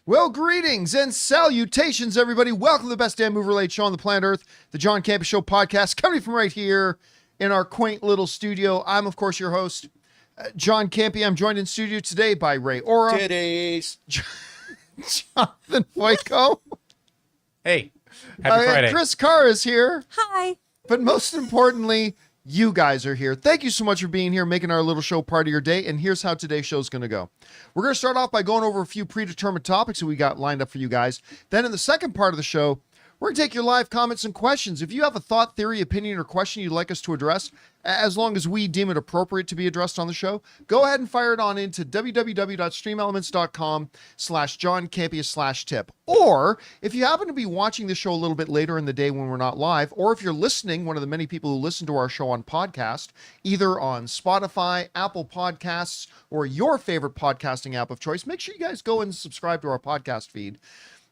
Well, greetings and salutations, everybody. Welcome to the best damn movie-related show on the planet Earth, the John Campea Show podcast, coming from right here in our quaint little studio. I'm, of course, your host, John Campea. I'm joined in studio today by Ray Ora. Titties. Jonathan Boyko. Hey, happy Friday. Chris Carr is here. Hi. But most importantly, you guys are here. Thank you so much for being here, making our little show part of your day. And here's how today's show is going to go. We're going to start off by going over a few predetermined topics that we got lined up for you guys. Then in the second part of the show, we're going to take your live comments and questions. If you have a thought, theory, opinion, or question you'd like us to address, as long as we deem it appropriate to be addressed on the show, go ahead and fire it on into www.streamelements.com/JohnCampea/tip. Or if you happen to be watching the show a little bit later in the day when we're not live, or if you're listening, one of the many people who listen to our show on podcast, either on Spotify, Apple Podcasts, or your favorite podcasting app of choice, make sure you guys go and subscribe to our podcast feed.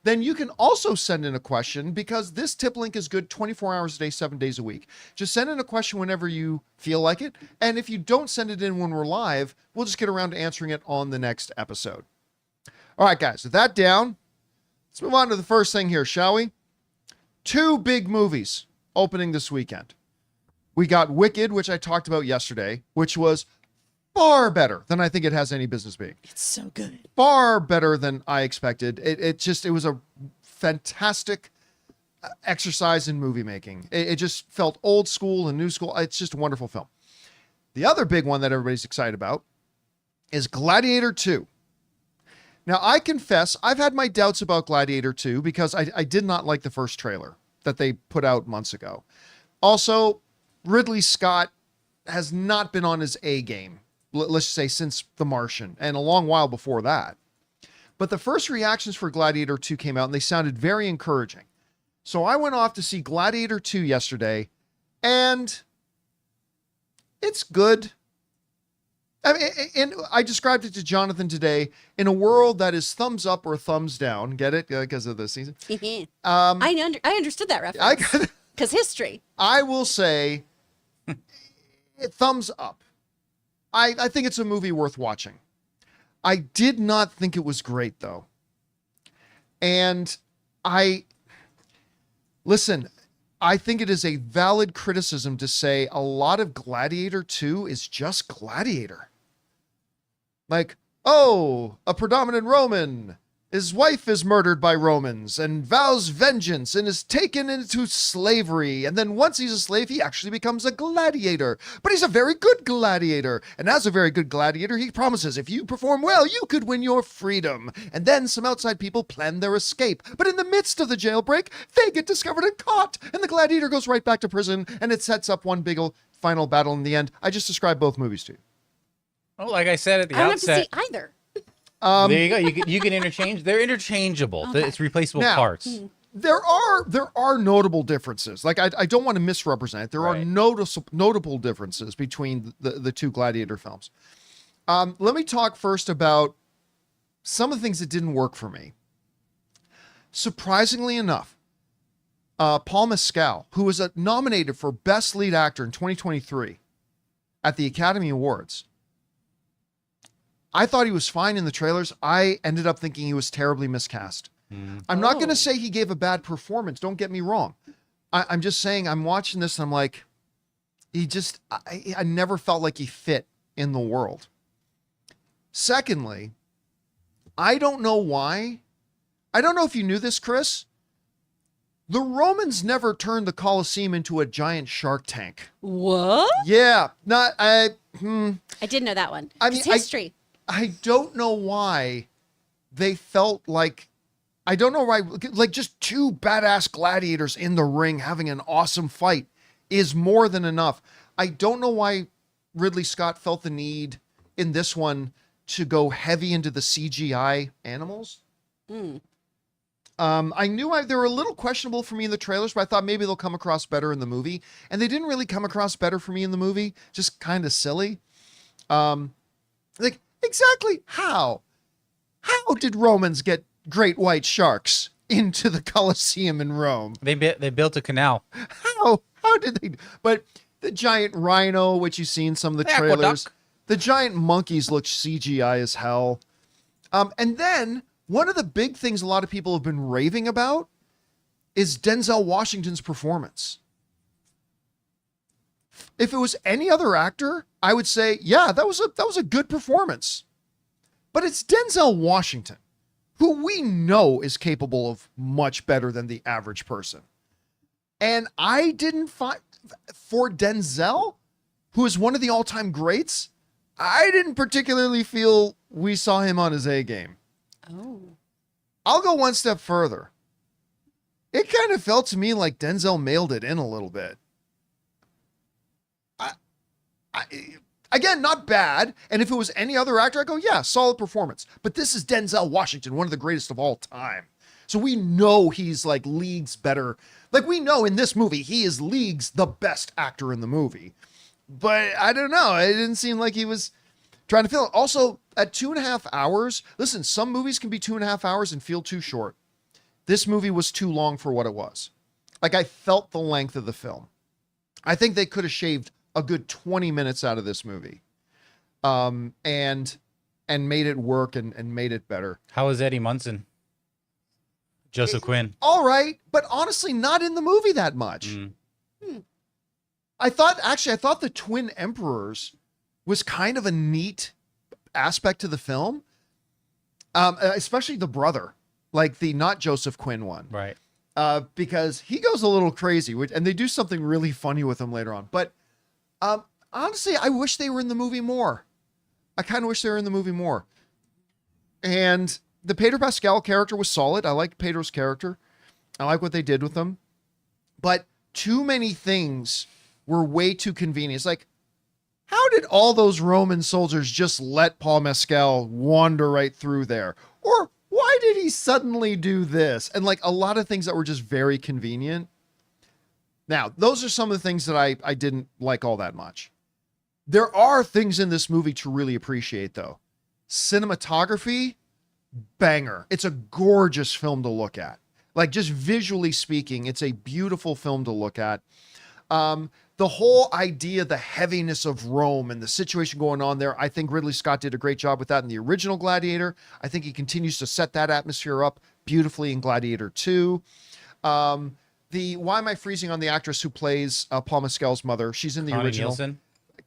Then you can also send in a question, because this tip link is good 24 hours a day, 7 days a week. Just send in a question whenever you feel like it. And if you don't send it in when we're live, we'll just get around to answering it on the next episode. All right, guys, with that down, let's move on to the first thing here, shall we? Two big movies opening this weekend. We got Wicked, which I talked about yesterday, which was far better than I think it has any business being. It's so good. Far better than I expected. It was a fantastic exercise in movie making. It just felt old school and new school. It's just a wonderful film. The other big one that everybody's excited about is Gladiator 2. Now, I confess, I've had my doubts about Gladiator 2 because I did not like the first trailer that they put out months ago. Also, Ridley Scott has not been on his A game. Let's just say since The Martian, and a long while before that. But the first reactions for Gladiator 2 came out, and they sounded very encouraging. So I went off to see Gladiator 2 yesterday, and it's good. I mean, and I described it to Jonathan today, in a world that is thumbs up or thumbs down. Get it? Because of the season. I understood that reference. Because history. I will say thumbs up. I think it's a movie worth watching. I did not think it was great, though. And I think it is a valid criticism to say a lot of Gladiator 2 is just Gladiator. Like, oh, a predominant Roman. His wife is murdered by Romans and vows vengeance and is taken into slavery. And then once he's a slave, he actually becomes a gladiator. But he's a very good gladiator. And as a very good gladiator, he promises if you perform well, you could win your freedom. And then some outside people plan their escape. But in the midst of the jailbreak, they get discovered and caught. And the gladiator goes right back to prison. And it sets up one big final battle in the end. I just described both movies to you. Oh, like I said at the I don't outset, have to see either. there you go. You can interchange. They're interchangeable. Okay. It's replaceable Now, parts. There are notable differences. Like, I don't want to misrepresent it. There are Right. notable differences between the two Gladiator films. Let me talk first about some of the things that didn't work for me. Surprisingly enough, Paul Mescal, who was nominated for Best Lead Actor in 2023 at the Academy Awards, I thought he was fine in the trailers. I ended up thinking he was terribly miscast. I'm not going to say he gave a bad performance. Don't get me wrong. I'm just saying I'm watching this and I'm like, I never felt like he fit in the world. Secondly, I don't know why. I don't know if you knew this, Chris. The Romans never turned the Colosseum into a giant shark tank. What? Yeah. I did know that one. I mean, It's history. I don't know why they felt like, I don't know why, like just two badass gladiators in the ring having an awesome fight is more than enough. I don't know why Ridley Scott felt the need in this one to go heavy into the CGI animals. I knew they were a little questionable for me in the trailers, but I thought maybe they'll come across better in the movie. And they didn't really come across better for me in the movie. Just kind of silly. Like, exactly how? How did Romans get great white sharks into the Colosseum in Rome? They built a canal. How did they? But the giant rhino, which you see in some of the trailers, Aqueduct. the giant monkeys look CGI as hell. And then one of the big things a lot of people have been raving about is Denzel Washington's performance. If it was any other actor, I would say, yeah, that was a good performance. But it's Denzel Washington, who we know is capable of much better than the average person. And I didn't find, for Denzel, who is one of the all-time greats, I didn't particularly feel we saw him on his A game. Oh. I'll go one step further. It kind of felt to me like Denzel mailed it in a little bit. Again, not bad. And if it was any other actor, I go, yeah, solid performance. But this is Denzel Washington, one of the greatest of all time. So we know he's like leagues better. Like we know in this movie, he is leagues the best actor in the movie. But I don't know. It didn't seem like he was trying to feel it. Also, at 2.5 hours, listen, some movies can be 2.5 hours and feel too short. This movie was too long for what it was. Like I felt the length of the film. I think they could have shaved a good 20 minutes out of this movie. And made it work and made it better. How is Eddie Munson? Joseph Quinn. All right, but honestly, not in the movie that much. I thought the Twin Emperors was kind of a neat aspect to the film. Especially the brother, like the not Joseph Quinn one. Right. Because he goes a little crazy, and they do something really funny with him later on. But honestly, I wish they were in the movie more. I kind of wish they were in the movie more. And the Pedro Pascal character was solid. I like Pedro's character. I like what they did with him. But too many things were way too convenient. It's like, how did all those Roman soldiers just let Paul Mescal wander right through there? Or why did he suddenly do this? And like a lot of things that were just very convenient. Now, those are some of the things that I didn't like all that much. There are things in this movie to really appreciate, though. Cinematography, banger. It's a gorgeous film to look at. Like, just visually speaking, it's a beautiful film to look at. The whole idea, the heaviness of Rome and the situation going on there, I think Ridley Scott did a great job with that in the original Gladiator. I think he continues to set that atmosphere up beautifully in Gladiator 2. Why am I freezing on the actress who plays Paul Mescal's mother? She's in the Connie original. Nielsen?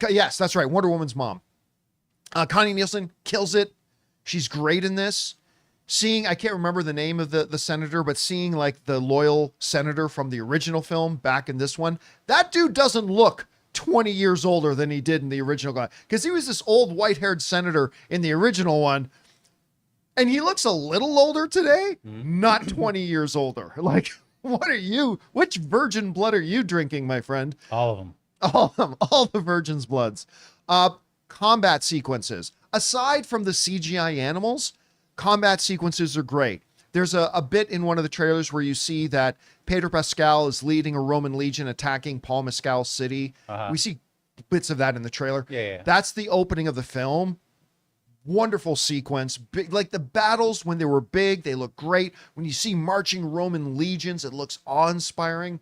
Yes, that's right. Wonder Woman's mom. Connie Nielsen kills it. She's great in this. Seeing, I can't remember the name of the senator, but seeing like the loyal senator from the original film back in this one, that dude doesn't look 20 years older than he did in the original guy. Because he was this old white-haired senator in the original one. And he looks a little older today, not 20 years older. Like, what are you? Which virgin blood are you drinking, my friend? All of them. All of them. All the virgin's bloods. Combat sequences. Aside from the CGI animals, combat sequences are great. There's a bit in one of the trailers where you see that Pedro Pascal is leading a Roman legion attacking Paul Mescal's city. We see bits of that in the trailer. Yeah. That's the opening of the film. Wonderful sequence. Big, like the battles when they were big, they look great. When you see marching Roman legions, it looks awe-inspiring.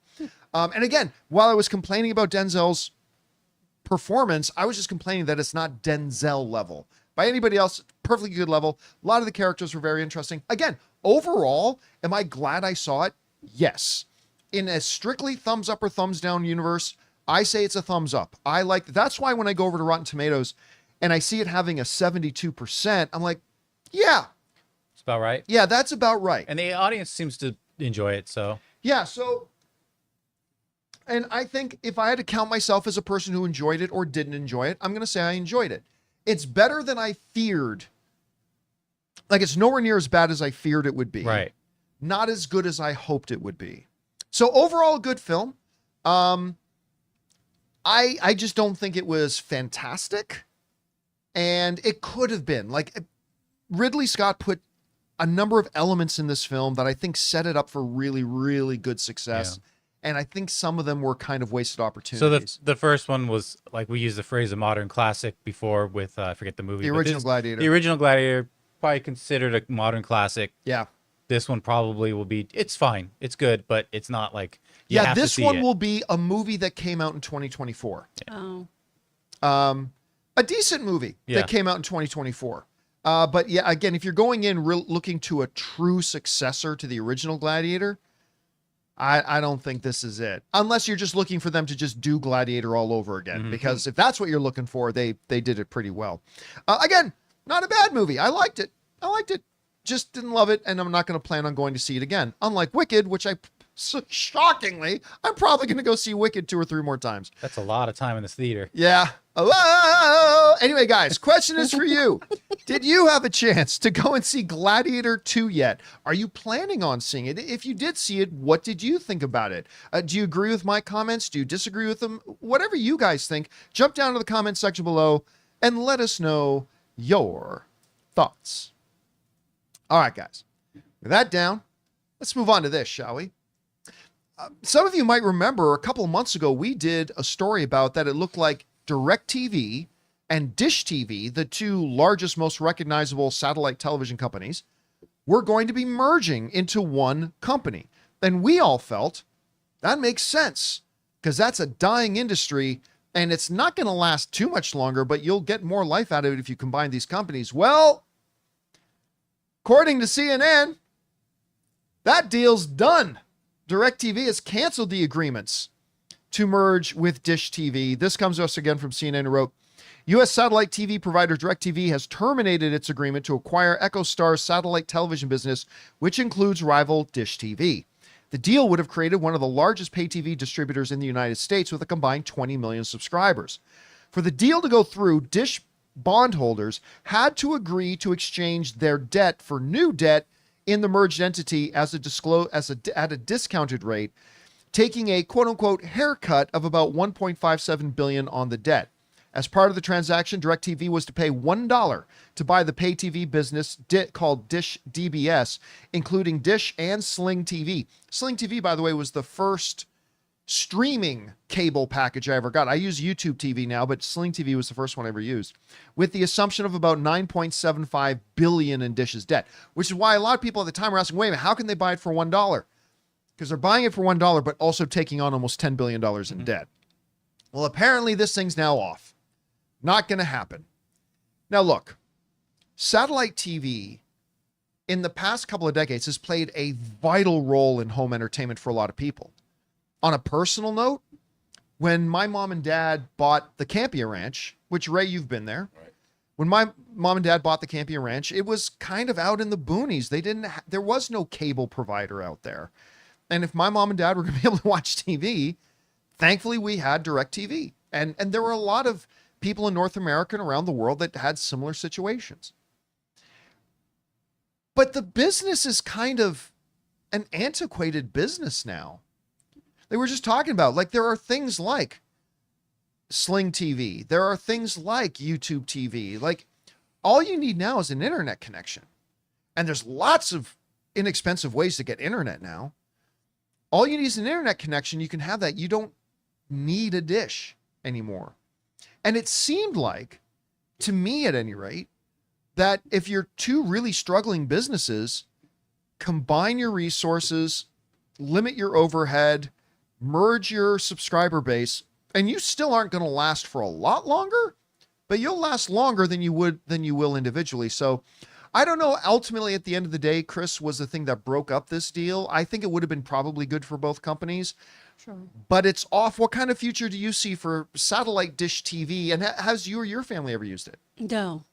And again, while I was complaining about Denzel's performance, I was just complaining that it's not Denzel level. By anybody else, perfectly good level. A lot of the characters were very interesting. Again, overall, am I glad I saw it? Yes. In a strictly thumbs up or thumbs down universe, I say it's a thumbs up. That's why when I go over to Rotten Tomatoes and I see it having a 72%, I'm like, yeah. It's about right. Yeah, that's about right. And the audience seems to enjoy it, so. Yeah, so, and I think if I had to count myself as a person who enjoyed it or didn't enjoy it, I'm going to say I enjoyed it. It's better than I feared. Like, it's nowhere near as bad as I feared it would be. Right. Not as good as I hoped it would be. So overall, a good film. I just don't think it was fantastic. And it could have been. Like, Ridley Scott put a number of elements in this film that I think set it up for really, really good success. Yeah. And I think some of them were kind of wasted opportunities. So the first one was, like, we used the phrase a modern classic before with, I forget the movie. The original Gladiator. The original Gladiator, probably considered a modern classic. Yeah. This one probably will be, it's fine. It's good, but it's not like, yeah, this one will be a movie that came out in 2024. Oh. A decent movie that came out in 2024. But yeah, again, if you're going in looking to a true successor to the original Gladiator, I don't think this is it. Unless you're just looking for them to just do Gladiator all over again. Because if that's what you're looking for, they did it pretty well. Again, not a bad movie. I liked it. Just didn't love it, and I'm not going to plan on going to see it again. Unlike Wicked, which shockingly, I'm probably going to go see Wicked 2 or 3 more times. That's a lot of time in this theater. Yeah. Hello. Anyway, guys, question is for you. Did you have a chance to go and see Gladiator 2 yet? Are you planning on seeing it? If you did see it, what did you think about it? Do you agree with my comments? Do you disagree with them? Whatever you guys think, jump down to the comment section below and let us know your thoughts. All right, guys. With that down, let's move on to this, shall we? Some of you might remember a couple of months ago, we did a story about that it looked like DirectTV and Dish TV, the 2 largest, most recognizable satellite television companies, were going to be merging into one company. And we all felt that makes sense because that's a dying industry and it's not going to last too much longer, but you'll get more life out of it if you combine these companies. Well, according to CNN, that deal's done. DirectTV has canceled the agreements to merge with Dish TV. This comes to us again from CNN, who wrote, U.S. satellite TV provider DirectTV has terminated its agreement to acquire EchoStar's satellite television business, which includes rival Dish TV. The deal would have created one of the largest pay TV distributors in the United States with a combined 20 million subscribers. For the deal to go through, Dish bondholders had to agree to exchange their debt for new debt in the merged entity at a discounted rate, taking a quote-unquote haircut of about $1.57 billion on the debt. As part of the transaction, DirectTV was to pay $1 to buy the pay TV business called Dish DBS, including Dish and Sling TV. Sling TV, by the way, was the first streaming cable package I ever got. I use YouTube TV now, but Sling TV was the first one I ever used, with the assumption of about $9.75 billion in Dish's debt, which is why a lot of people at the time were asking, wait a minute, how can they buy it for $1? Because they're buying it for $1, but also taking on almost $10 billion in debt. Well, apparently this thing's now off. Not going to happen. Now, look, satellite TV in the past couple of decades has played a vital role in home entertainment for a lot of people. On a personal note, when my mom and dad bought the Campea Ranch, which, Ray, you've been there. Right. When my mom and dad bought the Campea Ranch, it was kind of out in the boonies. There was no cable provider out there. And if my mom and dad were going to be able to watch TV, thankfully we had DirectTV. And there were a lot of people in North America and around the world that had similar situations. But the business is kind of an antiquated business now. They were just talking about, like, there are things like Sling TV. There are things like YouTube TV. Like, all you need now is an internet connection. And there's lots of inexpensive ways to get internet now. All you need is an internet connection. You can have that. You don't need a dish anymore. And it seemed like, to me at any rate, that if you're 2 really struggling businesses, combine your resources, limit your overhead, merge your subscriber base, and you still aren't going to last for a lot longer, but you'll last longer than you will individually. So I don't know. Ultimately, at the end of the day, Chris, was the thing that broke up this deal. I think it would have been probably good for both companies. Sure. But it's off. What kind of future do you see for satellite Dish TV? And has you or your family ever used it? No.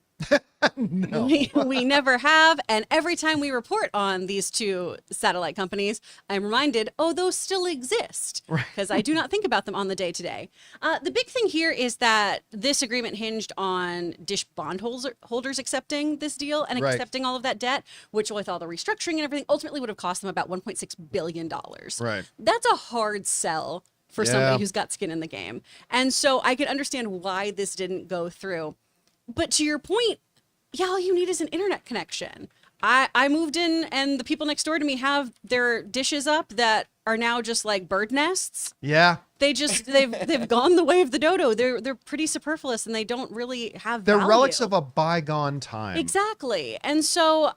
No. We never have. And every time we report on these 2 satellite companies, I'm reminded, oh, those still exist. Because I do not think about them on the day-to-day. The big thing here is that this agreement hinged on Dish bondholders accepting this deal and accepting all of that debt, which with all the restructuring and everything, ultimately would have cost them about $1.6 billion. Right. That's a hard sell for somebody who's got skin in the game. And so I could understand why this didn't go through. But to your point, yeah, all you need is an internet connection. I moved in and the people next door to me have their dishes up that are now just like bird nests. Yeah. They've gone the way of the dodo. They're pretty superfluous and they don't really have They're value. relics of a bygone time. Exactly. And so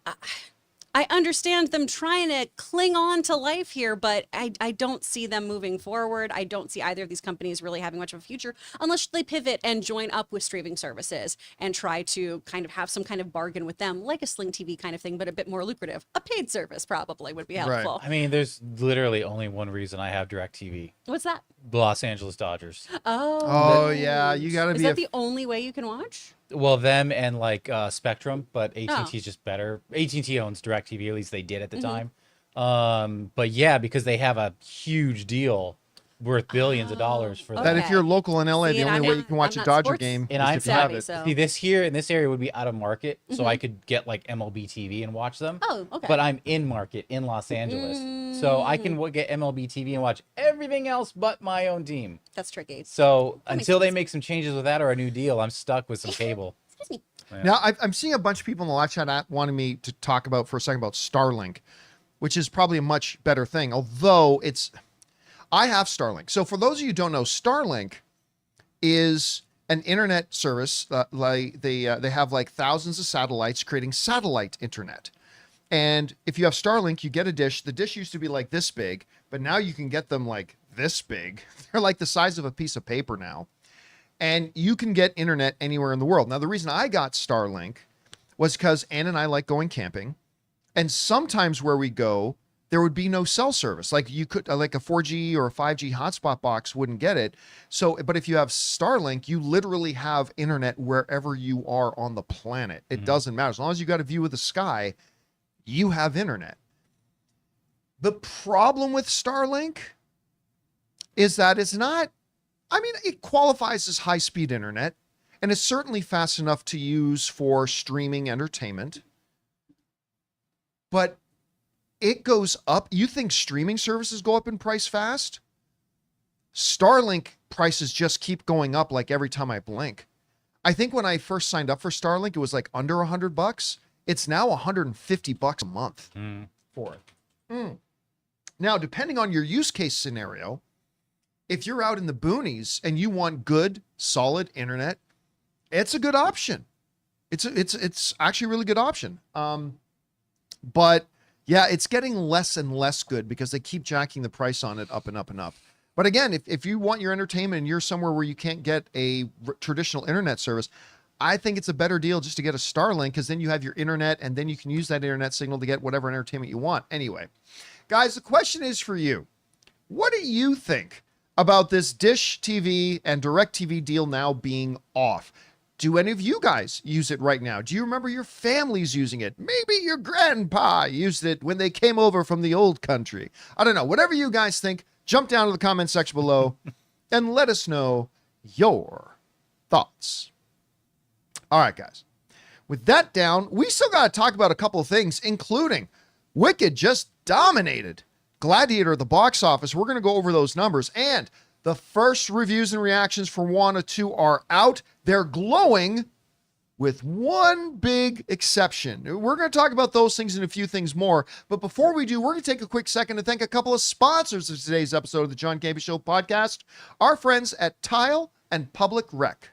I understand them trying to cling on to life here, but I don't see them moving forward. I don't see either of these companies really having much of a future unless they pivot and join up with streaming services and try to kind of have some kind of bargain with them, like a Sling TV kind of thing, but a bit more lucrative. A paid service probably would be helpful. I mean, there's literally only one reason I have DirectTV. What's that? The Los Angeles Dodgers. Oh yeah, you gotta be. Is that the only way you can watch? Well, them and like Spectrum, but AT&T Oh. is just better. AT&T owns DirectTV, at least they did at the time. But yeah, because they have a huge deal worth billions of dollars for okay. That if you're local in LA, See, the and only I'm way not- you can watch I'm a not Dodger sports game And is I'm if you have savvy, it. so- See, this here in this area would be out of market, so I could get like MLB TV and watch them. Oh, okay. But I'm in market in Los Angeles, so I can get MLB TV and watch everything else but my own team. That's tricky. So That makes until they sense. make some changes with that or a new deal, I'm stuck with some cable. Excuse me. Now, I'm seeing a bunch of people in the live chat wanting me to talk about for a second about Starlink, which is probably a much better thing. Although I have Starlink. So for those of you who don't know, Starlink is an internet service. Like they have like thousands of satellites creating satellite internet. And if you have Starlink, you get a dish. The dish used to be like this big, but now you can get them like this big. They're like the size of a piece of paper now. And you can get internet anywhere in the world. Now, the reason I got Starlink was because Ann and I like going camping. And sometimes where we go, there would be no cell service. Like you could, like a 4G or a 5G hotspot box wouldn't get it. So, but if you have Starlink, you literally have internet wherever you are on the planet. It doesn't matter. As long as you got a view of the sky, you have internet. The problem with Starlink is that it's not, I mean, it qualifies as high-speed internet, and it's certainly fast enough to use for streaming entertainment. But it goes up. You think streaming services go up in price fast? Starlink prices just keep going up like every time I blink. I think when I first signed up for Starlink, it was like under $100. It's now $150 a month for it. Now, depending on your use case scenario, if you're out in the boonies and you want good, solid internet, it's a good option. It's actually a really good option. But yeah, it's getting less and less good because they keep jacking the price on it up and up and up. But again, if you want your entertainment and you're somewhere where you can't get a traditional internet service, I think it's a better deal just to get a Starlink, because then you have your internet and then you can use that internet signal to get whatever entertainment you want. Anyway, guys, the question is for you. What do you think about this Dish TV and DirectTV deal now being off? Do any of you guys use it right now? Do you remember your families using it? Maybe your grandpa used it when they came over from the old country. I don't know. Whatever you guys think, jump down to the comment section below and let us know your thoughts. All right, guys. With that down, we still got to talk about a couple of things, including Wicked just dominated Gladiator at the box office. We're going to go over those numbers. And the first reviews and reactions for Moana 2 are out. They're glowing, with one big exception. We're going to talk about those things and a few things more. But before we do, we're going to take a quick second to thank a couple of sponsors of today's episode of the John Campea Show podcast, our friends at Tile and Public Rec.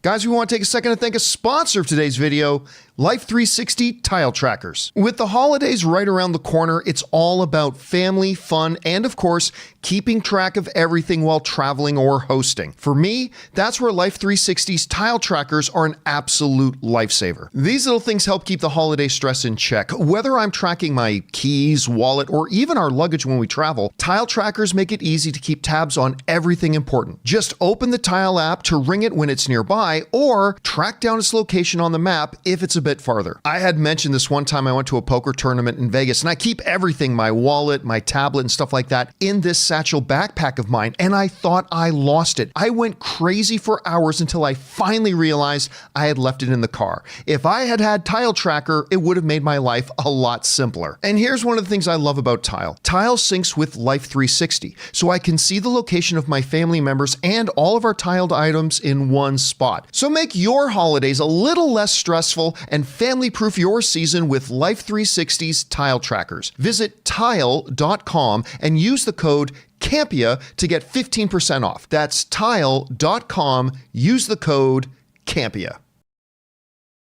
Guys, we want to take a second to thank a sponsor of today's video, Life 360 Tile Trackers. With the holidays right around the corner, it's all about family, fun, and of course, keeping track of everything while traveling or hosting. For me, that's where Life 360's Tile Trackers are an absolute lifesaver. These little things help keep the holiday stress in check. Whether I'm tracking my keys, wallet, or even our luggage when we travel, Tile Trackers make it easy to keep tabs on everything important. Just open the Tile app to ring it when it's nearby, or track down its location on the map if it's a bit farther. I had mentioned this one time I went to a poker tournament in Vegas, and I keep everything, my wallet, my tablet, and stuff like that, in this satchel backpack of mine, and I thought I lost it. I went crazy for hours until I finally realized I had left it in the car. If I had had Tile Tracker, it would have made my life a lot simpler. And here's one of the things I love about Tile. Tile syncs with Life 360, so I can see the location of my family members and all of our tiled items in one spot. So make your holidays a little less stressful and family-proof your season with Life 360's Tile Trackers. Visit tile.com and use the code Campea to get 15% off. That's tile.com. Use the code Campea.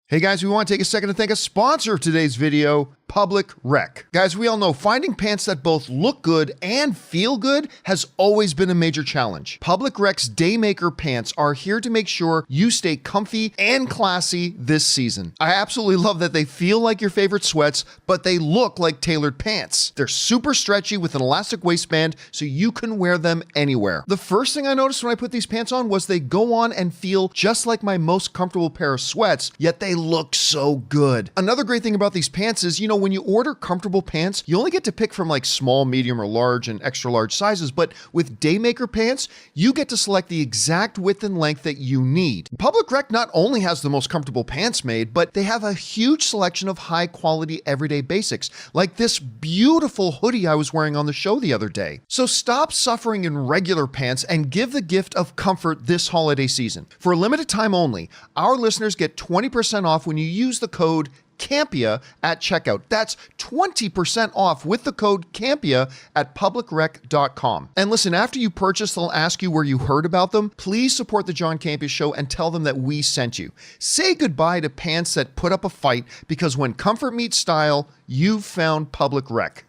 Hey guys, we want to take a second to thank a sponsor of today's video, Public Rec. Guys, we all know finding pants that both look good and feel good has always been a major challenge. Public Rec's Daymaker pants are here to make sure you stay comfy and classy this season. I absolutely love that they feel like your favorite sweats, but they look like tailored pants. They're super stretchy with an elastic waistband, so you can wear them anywhere. The first thing I noticed when I put these pants on was they go on and feel just like my most comfortable pair of sweats, yet they look so good. Another great thing about these pants is, when you order comfortable pants, you only get to pick from like small, medium, or large and extra large sizes, but with Daymaker pants, you get to select the exact width and length that you need. Public Rec not only has the most comfortable pants made, but they have a huge selection of high quality everyday basics, like this beautiful hoodie I was wearing on the show the other day. So stop suffering in regular pants and give the gift of comfort this holiday season. For a limited time only, our listeners get 20% off when you use the code Campea at checkout. That's 20% off with the code Campea at publicrec.com. And listen, after you purchase, they'll ask you where you heard about them. Please support the John Campea Show and tell them that we sent you. Say goodbye to pants that put up a fight, because when comfort meets style, you've found Public Rec.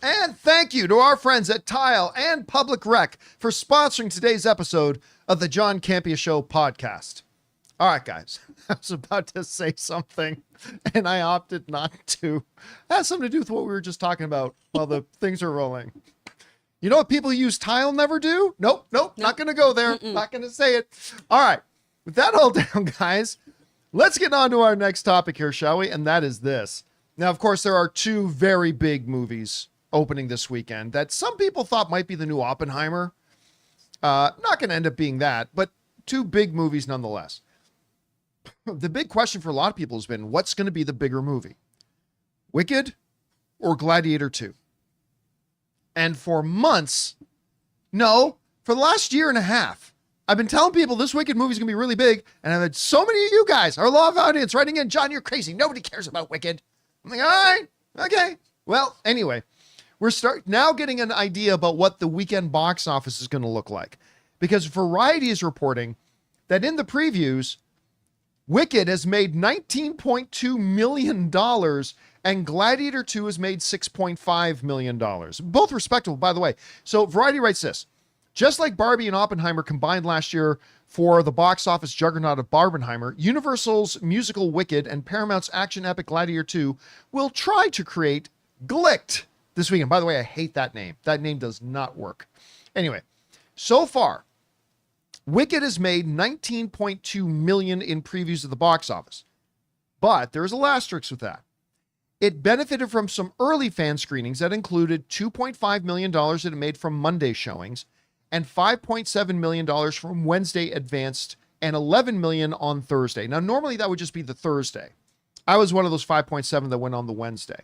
And thank you to our friends at Tile and Public Rec for sponsoring today's episode of the John Campea Show podcast. All right, guys, I was about to say something and I opted not to. It has something to do with what we were just talking about while the things are rolling. You know what people who use Tile never do? Nope. Not going to go there. Not going to say it. All right. With that all down, guys, let's get on to our next topic here, shall we? And that is this. Now, of course, there are two very big movies opening this weekend that some people thought might be the new Oppenheimer. Not going to end up being that, but two big movies nonetheless. The big question for a lot of people has been, what's going to be the bigger movie? Wicked or Gladiator 2? And for months, no, for the last year and a half, I've been telling people this Wicked movie is going to be really big. And I've had so many of you guys, our love audience, writing in, John, you're crazy. Nobody cares about Wicked. I'm like, all right, okay. Well, anyway, we're now getting an idea about what the weekend box office is going to look like. Because Variety is reporting that in the previews, Wicked has made $19.2 million and Gladiator 2 has made $6.5 million. Both respectable, by the way. So Variety writes this: just like Barbie and Oppenheimer combined last year for the box office juggernaut of Barbenheimer, Universal's musical Wicked and Paramount's action epic Gladiator 2 will try to create Glicked this weekend. By the way, I hate that name. That name does not work. Anyway, so far, Wicked has made $19.2 million in previews at the box office. But there's a asterisk with that. It benefited from some early fan screenings that included $2.5 million that it made from Monday showings and $5.7 million from Wednesday advanced and $11 million on Thursday. Now, normally that would just be the Thursday. I was one of those 5.7 that went on the Wednesday.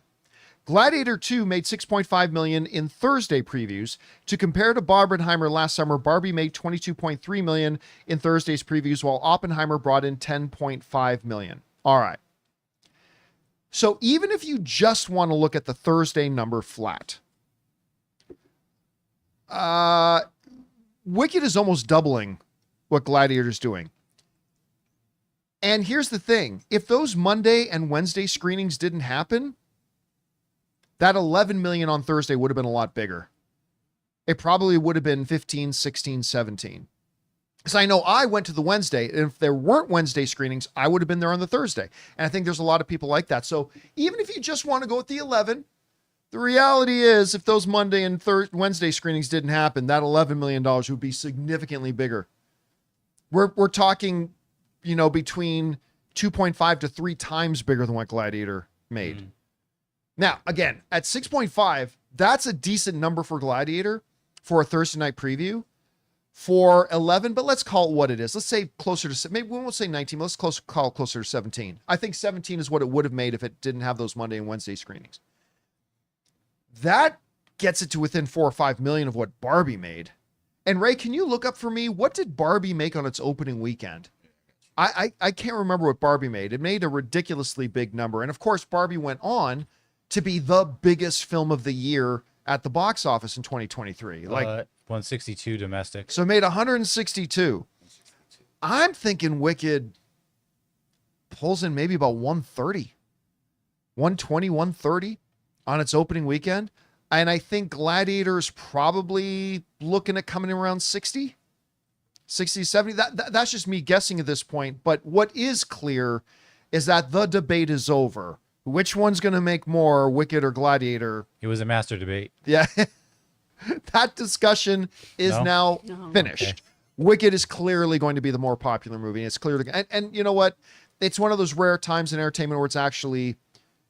Gladiator 2 made $6.5 million in Thursday previews. To compare to Barbenheimer last summer, Barbie made $22.3 million in Thursday's previews, while Oppenheimer brought in $10.5 million. All right. So even if you just want to look at the Thursday number flat, Wicked is almost doubling what Gladiator's doing. And here's the thing. If those Monday and Wednesday screenings didn't happen, that 11 million on Thursday would have been a lot bigger. It probably would have been 15, 16, 17. Because I know I went to the Wednesday, and if there weren't Wednesday screenings, I would have been there on the Thursday. And I think there's a lot of people like that. So even if you just want to go with the 11, the reality is if those Monday and Wednesday screenings didn't happen, that $11 million would be significantly bigger. We're talking, between 2.5 to 3 times bigger than what Gladiator made. Mm-hmm. Now, again, at 6.5, that's a decent number for Gladiator for a Thursday night preview. For 11, but let's call it what it is. Let's say closer to, maybe we won't say 19, but let's call it closer to 17. I think 17 is what it would have made if it didn't have those Monday and Wednesday screenings. That gets it to within 4 or 5 million of what Barbie made. And Ray, can you look up for me, what did Barbie make on its opening weekend? I can't remember what Barbie made. It made a ridiculously big number. And of course, Barbie went on to be the biggest film of the year at the box office in 2023. 162 domestic. So it made 162. I'm thinking Wicked pulls in maybe about 130. 120, 130 on its opening weekend. And I think Gladiator is probably looking at coming in around 60, 70. That's just me guessing at this point. But what is clear is that the debate is over. Which one's going to make more, Wicked or Gladiator? It was a master debate. Yeah. That discussion is now finished. Okay. Wicked is clearly going to be the more popular movie. It's clear and you know what? It's one of those rare times in entertainment where it's actually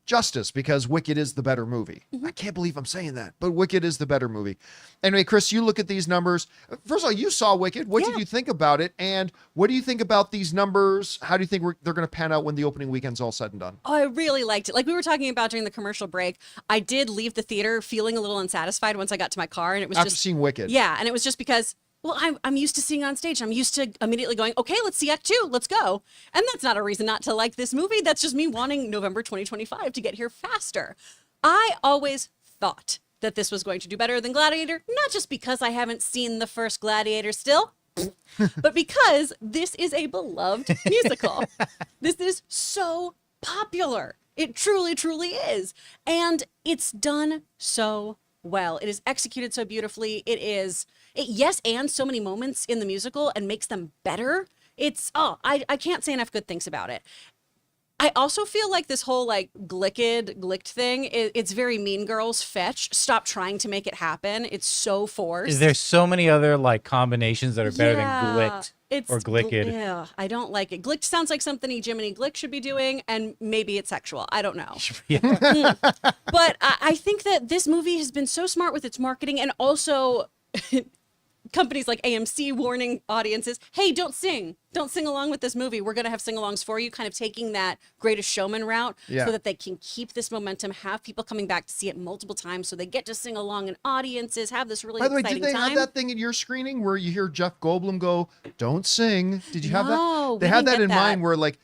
justice, because Wicked is the better movie. I can't believe I'm saying that, but Wicked is the better movie. Anyway, Chris, you look at these numbers. First of all, you saw Wicked. What did you think about it? And what do you think about these numbers? How do you think they're going to pan out when the opening weekend's all said and done? Oh, I really liked it. Like we were talking about during the commercial break, I did leave the theater feeling a little unsatisfied once I got to my car, and it was after just seeing Wicked. Yeah, and it was just because, well, I'm used to seeing on stage. I'm used to immediately going, okay, let's see Act 2, let's go. And that's not a reason not to like this movie. That's just me wanting November 2025 to get here faster. I always thought that this was going to do better than Gladiator, not just because I haven't seen the first Gladiator still, but because this is a beloved musical. This is so popular. It truly, truly is. And it's done so well. It is executed so beautifully. Yes, and so many moments in the musical and makes them better. I can't say enough good things about it. I also feel like this whole like glicked thing, it's very Mean Girls fetch. Stop trying to make it happen. It's so forced. Is there so many other like combinations that are better than glicked or glicked? Yeah, I don't like it. Glicked sounds like something Jiminy Glick should be doing, and maybe it's sexual. I don't know. But I think that this movie has been so smart with its marketing, and also companies like AMC warning audiences, hey, don't sing along with this movie. We're going to have sing-alongs for you, kind of taking that Greatest Showman route so that they can keep this momentum, have people coming back to see it multiple times so they get to sing along, and audiences have this really exciting time. By the way, did they have that thing in your screening where you hear Jeff Goldblum go, don't sing? Did you have that? No, they had that in mind where like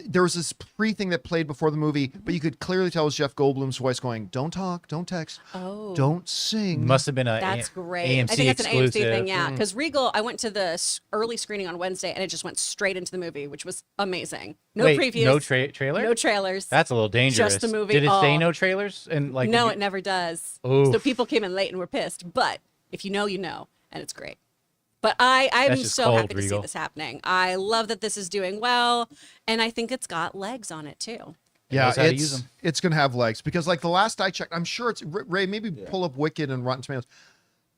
there was this pre-thing that played before the movie, but you could clearly tell it was Jeff Goldblum's voice going, don't talk, don't text, don't sing. Must have been That's great. AMC I think it's exclusive. an AMC thing, yeah. Because Regal, I went to the early screening on Wednesday, and it just went straight into the movie, which was amazing. No previews. No trailer? No trailers. That's a little dangerous. Just the movie. Did it say no trailers? And like, no, it never does. Oof. So people came in late and were pissed. But if you know, you know. And it's great. But I'm so happy to see this happening. I love that this is doing well, and I think it's got legs on it too. Yeah, it's going to have legs, because like the last I checked, I'm sure it's, Ray, maybe pull up Wicked and Rotten Tomatoes.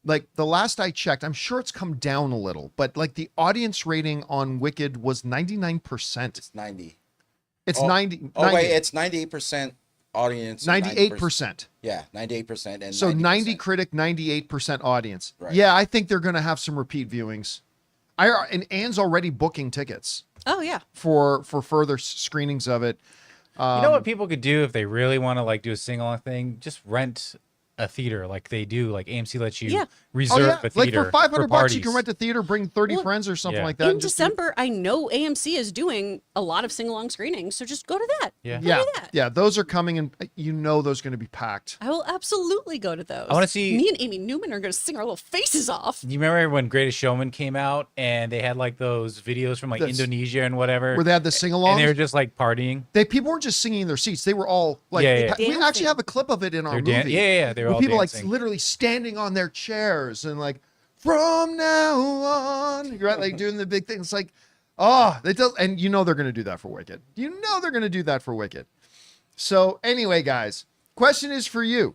Like the last I checked, I'm sure it's come down a little, but like the audience rating on Wicked was 99%. It's 90. It's 90. Oh, wait, it's 98% audience. 98%. Yeah, 98%. And so 90%. 90 critic, 98% audience. Right. Yeah, I think they're going to have some repeat viewings. And Anne's already booking tickets. Oh, yeah. For further screenings of it. You know what people could do if they really want to like do a sing-along thing? Just rent a theater like they do. Like AMC lets you reserve a theater. Like for $500 you can rent a theater, bring 30 friends or something like that. In December, I know AMC is doing a lot of sing-along screenings, so just go to that. Yeah, those are coming, and you know those are going to be packed. I will absolutely go to those. I want to see. Me and Amy Newman are going to sing our little faces off. You remember when Greatest Showman came out and they had like those videos from like Indonesia and whatever, where they had the sing-along, and they were just like partying. People weren't just singing in their seats; they were all like, we actually have a clip of it in our movie. They were all people dancing. like literally standing on their chairs and like, from now on, right? Like doing the big thing. It's like, and you know they're going to do that for Wicked. You know they're going to do that for Wicked. So anyway, guys, question is for you.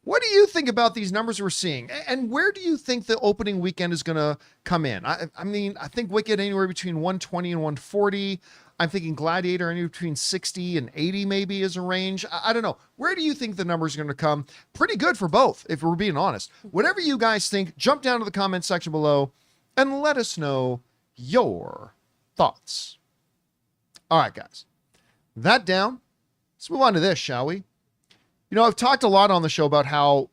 What do you think about these numbers we're seeing? And where do you think the opening weekend is going to come in? I mean, I think Wicked anywhere between 120 and 140. I'm thinking Gladiator anywhere between 60 and 80 maybe is a range. I don't know. Where do you think the numbers are going to come? Pretty good for both, if we're being honest. Whatever you guys think, jump down to the comment section below and let us know your thoughts. All right, guys. That down. Let's move on to this, shall we? You know, I've talked a lot on the show about how,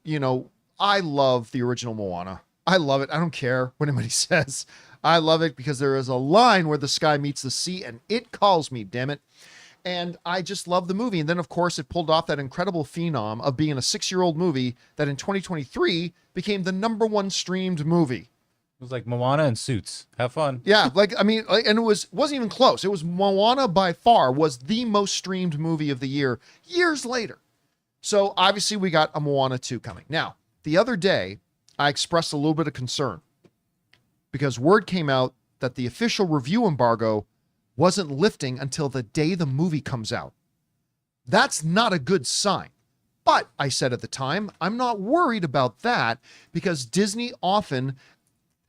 I love the original Moana. I love it. I don't care what anybody says. I love it because there is a line where the sky meets the sea and it calls me, damn it. And I just love the movie. And then, of course, it pulled off that incredible phenom of being a 6-year-old movie that in 2023 became the #1 streamed movie. It was like Moana and Suits. Have fun. Yeah, and it wasn't even close. It was Moana by far was the most streamed movie of the year years later. So obviously we got a Moana 2 coming. Now, the other day, I expressed a little bit of concern because word came out that the official review embargo wasn't lifting until the day the movie comes out. That's not a good sign. But I said at the time, I'm not worried about that because Disney often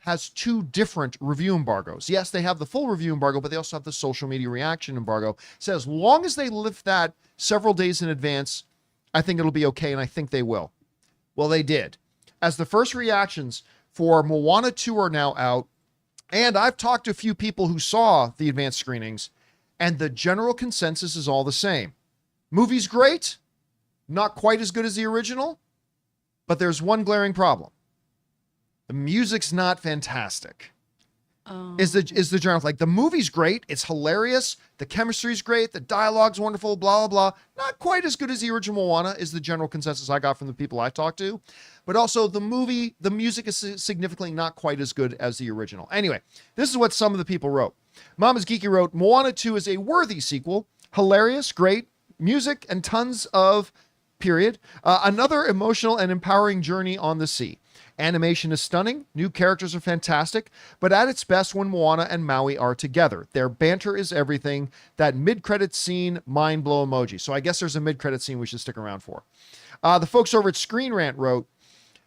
has two different review embargoes. Yes, they have the full review embargo, but they also have the social media reaction embargo. So as long as they lift that several days in advance, I think it'll be okay, and I think they will. Well, they did. As the first reactions for Moana 2 are now out, and I've talked to a few people who saw the advanced screenings, and the general consensus is all the same. Movie's great, not quite as good as the original, but there's one glaring problem. The music's not fantastic. Is the general, like, the movie's great, it's hilarious, the chemistry's great, the dialogue's wonderful, blah, blah, blah. Not quite as good as the original Moana is the general consensus I got from the people I talked to. But also the music is significantly not quite as good as the original. Anyway, this is what some of the people wrote. Mama's Geeky wrote, Moana 2 is a worthy sequel, hilarious, great, music, and tons of period. Another emotional and empowering journey on the sea. Animation is stunning, new characters are fantastic, but at its best when Moana and Maui are together. Their banter is everything. That mid-credit scene, mind blow emoji. So I guess there's a mid-credit scene we should stick around for. The folks over at Screen Rant wrote,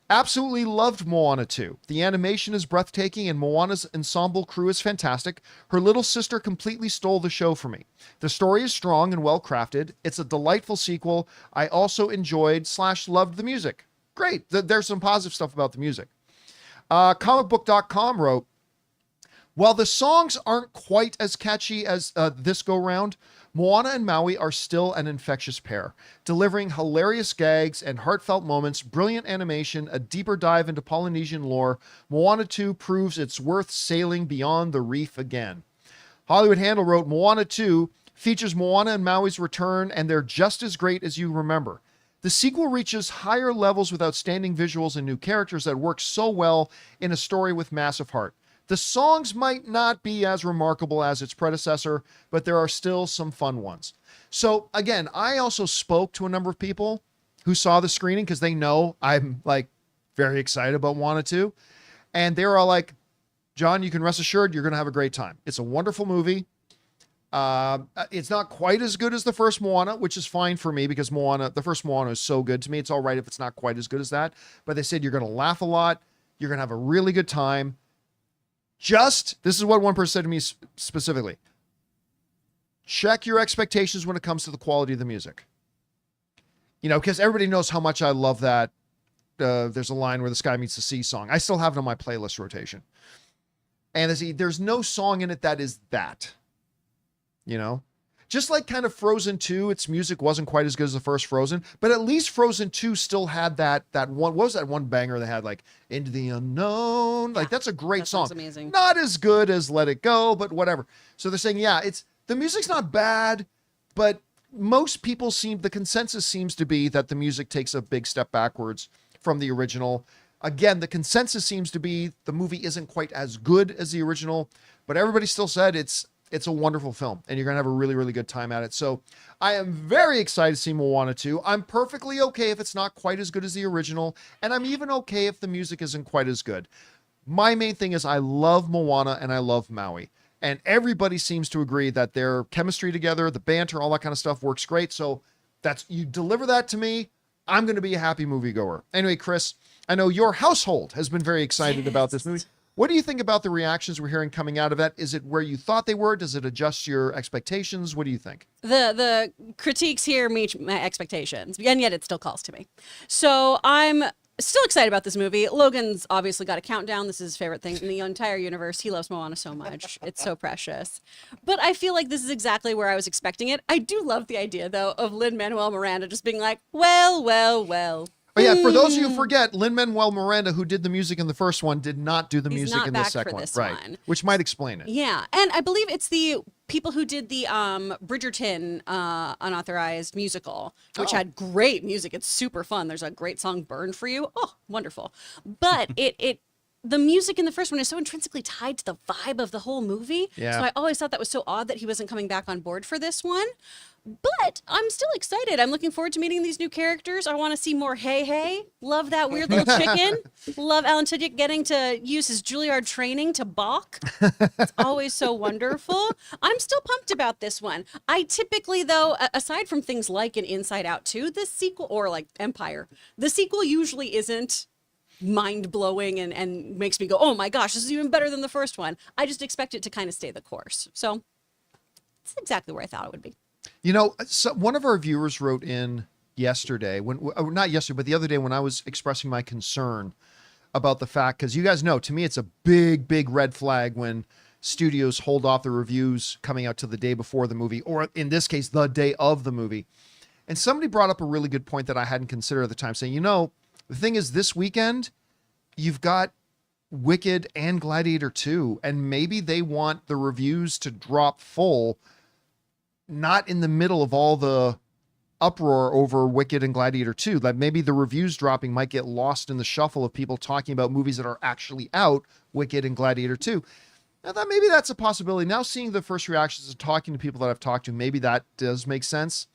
absolutely loved Moana 2. The animation is breathtaking and Moana's ensemble crew is fantastic. Her little sister completely stole the show for me. The story is strong and well crafted. It's a delightful sequel. I also enjoyed / loved the music. Great. There's some positive stuff about the music. Comicbook.com wrote, while the songs aren't quite as catchy as this go round, Moana and Maui are still an infectious pair, delivering hilarious gags and heartfelt moments, brilliant animation, a deeper dive into Polynesian lore. Moana 2 proves it's worth sailing beyond the reef again. Hollywood Handle wrote, Moana 2 features Moana and Maui's return, and they're just as great as you remember. The sequel reaches higher levels with outstanding visuals and new characters that work so well in a story with massive heart. The songs might not be as remarkable as its predecessor, but there are still some fun ones. So again, I also spoke to a number of people who saw the screening because they know I'm like very excited about Moana 2. And they were all like, John, you can rest assured you're going to have a great time. It's a wonderful movie. It's not quite as good as the first Moana, which is fine for me because the first Moana is so good to me. It's all right if it's not quite as good as that. But they said you're going to laugh a lot. You're going to have a really good time. This is what one person said to me specifically. Check your expectations when it comes to the quality of the music. You know, because everybody knows how much I love that. There's a line where the sky meets the sea song. I still have it on my playlist rotation. And there's no song in it that is that. You know, just like kind of Frozen 2, its music wasn't quite as good as the first Frozen, but at least Frozen 2 still had that one. What was that one banger they had, like Into the Unknown? Like, that's a great song. Amazing. Not as good as Let It Go, but whatever. So they're saying, yeah, the music's not bad, but most people the consensus seems to be that the music takes a big step backwards from the original. Again, the consensus seems to be the movie isn't quite as good as the original, but everybody still said it's a wonderful film and you're going to have a really, really good time at it. So I am very excited to see Moana 2. I'm perfectly okay if it's not quite as good as the original. And I'm even okay if the music isn't quite as good. My main thing is I love Moana and I love Maui. And everybody seems to agree that their chemistry together, the banter, all that kind of stuff works great. So you deliver that to me, I'm going to be a happy moviegoer. Anyway, Chris, I know your household has been very excited about this movie. What do you think about the reactions we're hearing coming out of that? Is it where you thought they were? Does it adjust your expectations? What do you think? The critiques here meet my expectations, and yet it still calls to me. So I'm still excited about this movie. Logan's obviously got a countdown. This is his favorite thing in the entire universe. He loves Moana so much. It's so precious. But I feel like this is exactly where I was expecting it. I do love the idea, though, of Lin-Manuel Miranda just being like, well. Oh yeah, for those of you who forget, Lin-Manuel Miranda, who did the music in the first one, did not do the music in the second one. Right. Which might explain it. Yeah. And I believe it's the people who did the Bridgerton unauthorized musical, which had great music. It's super fun. There's a great song, Burn For You. Oh, wonderful. But the music in the first one is so intrinsically tied to the vibe of the whole movie. Yeah. So I always thought that was so odd that he wasn't coming back on board for this one. But I'm still excited. I'm looking forward to meeting these new characters. I want to see more Hey. Love that weird little chicken. Love Alan Tudyk getting to use his Juilliard training to balk. It's always so wonderful. I'm still pumped about this one. I typically, though, aside from things like an Inside Out 2, the sequel, or like Empire, the sequel usually isn't mind-blowing and makes me go, oh my gosh, this is even better than the first one. I just expect it to kind of stay the course. So it's exactly where I thought it would be. You know, so one of our viewers wrote in yesterday, not yesterday, but the other day when I was expressing my concern about the fact, because you guys know, to me, it's a big, big red flag when studios hold off the reviews coming out to the day before the movie, or in this case, the day of the movie. And somebody brought up a really good point that I hadn't considered at the time, saying, you know, the thing is, this weekend, you've got Wicked and Gladiator 2, and maybe they want the reviews to drop full, not in the middle of all the uproar over Wicked and Gladiator 2. Like maybe the reviews dropping might get lost in the shuffle of people talking about movies that are actually out, Wicked and Gladiator 2. Now that maybe that's a possibility. Now seeing the first reactions and talking to people that I've talked to, maybe that does make sense.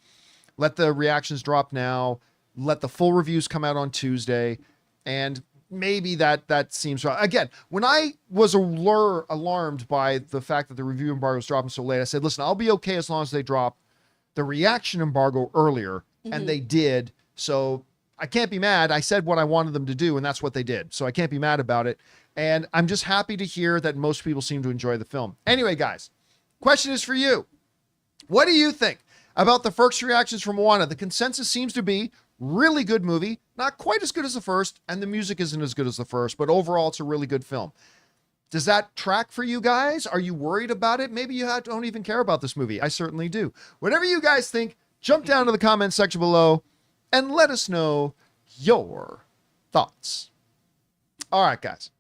Let the reactions drop now. Let the full reviews come out on Tuesday. And maybe that seems right. Again, when I was alarmed by the fact that the review embargo was dropping so late, I said, listen, I'll be okay as long as they drop the reaction embargo earlier. And they did. So I can't be mad. I said what I wanted them to do, and that's what they did. So I can't be mad about it. And I'm just happy to hear that most people seem to enjoy the film. Anyway, guys, question is for you. What do you think about the first reactions from Moana? The consensus seems to be really good movie, not quite as good as the first, and the music isn't as good as the first, but overall it's a really good film. Does that track for you guys? Are you worried about it? Maybe you don't even care about this movie. I certainly do. Whatever you guys think, jump down to the comment section below and let us know your thoughts. All right, guys.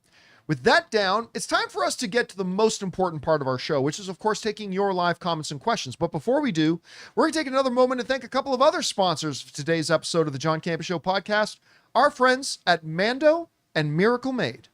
With that down, it's time for us to get to the most important part of our show, which is, of course, taking your live comments and questions. But before we do, we're going to take another moment to thank a couple of other sponsors for today's episode of the John Campea Show podcast, our friends at Mando and Miracle Made.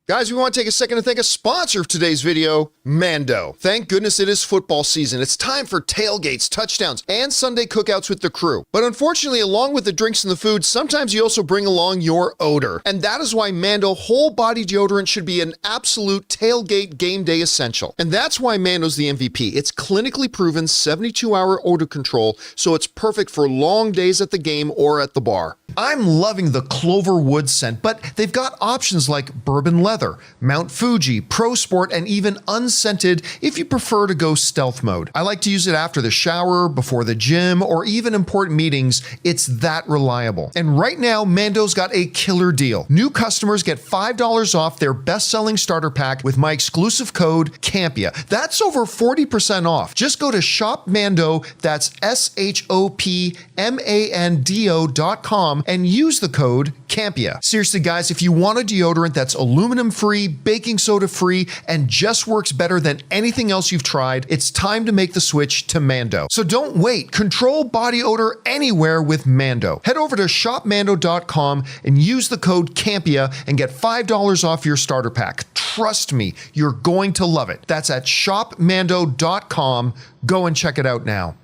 Guys, we want to take a second to thank a sponsor of today's video, Mando. Thank goodness it is football season. It's time for tailgates, touchdowns, and Sunday cookouts with the crew. But unfortunately, along with the drinks and the food, sometimes you also bring along your odor. And that is why Mando whole body deodorant should be an absolute tailgate game day essential. And that's why Mando's the MVP. It's clinically proven 72-hour odor control, so it's perfect for long days at the game or at the bar. I'm loving the Clover Wood scent, but they've got options like bourbon leather, Mount Fuji, Pro Sport, and even unscented if you prefer to go stealth mode. I like to use it after the shower, before the gym, or even important meetings. It's that reliable. And right now, Mando's got a killer deal. New customers get $5 off their best-selling starter pack with my exclusive code Campea. That's over 40% off. Just go to shopmando, that's shopmando.com, and use the code Campea. Seriously, guys, if you want a deodorant that's aluminum-free, baking soda-free, and just works better than anything else you've tried, it's time to make the switch to Mando. So don't wait. Control body odor anywhere with Mando. Head over to shopmando.com and use the code Campea and get $5 off your starter pack. Trust me, you're going to love it. That's at shopmando.com. Go and check it out now.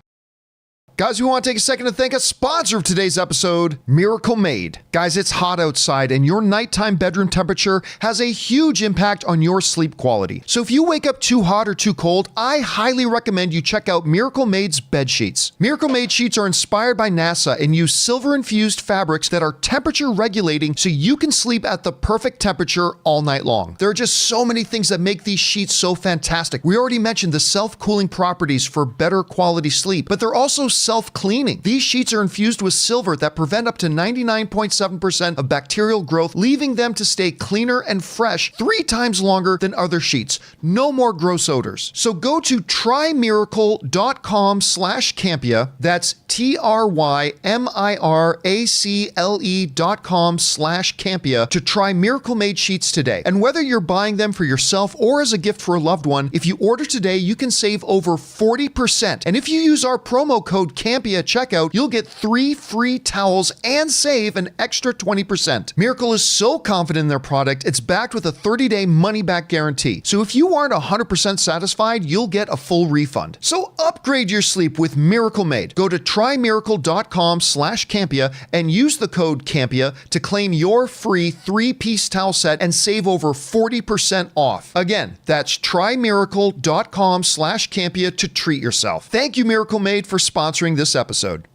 Guys, we want to take a second to thank a sponsor of today's episode, Miracle Made. Guys, it's hot outside and your nighttime bedroom temperature has a huge impact on your sleep quality. So if you wake up too hot or too cold, I highly recommend you check out Miracle Made's bed sheets. Miracle Made sheets are inspired by NASA and use silver-infused fabrics that are temperature regulating so you can sleep at the perfect temperature all night long. There are just so many things that make these sheets so fantastic. We already mentioned the self-cooling properties for better quality sleep, but they're also self-cleaning. These sheets are infused with silver that prevent up to 99.7% of bacterial growth, leaving them to stay cleaner and fresh 3 times longer than other sheets. No more gross odors. So go to trymiracle.com/Campea. That's trymiracle.com/Campea to try Miracle Made sheets today. And whether you're buying them for yourself or as a gift for a loved one, if you order today, you can save over 40%. And if you use our promo code code Campea at checkout, you'll get 3 free towels and save an extra 20%. Miracle is so confident in their product, it's backed with a 30-day money-back guarantee. So if you aren't 100% satisfied, you'll get a full refund. So upgrade your sleep with Miracle Made. Go to trymiracle.com/Campea and use the code Campea to claim your free 3-piece towel set and save over 40% off. Again, that's trymiracle.com/Campea to treat yourself. Thank you, Miracle Made, for sponsoring this episode.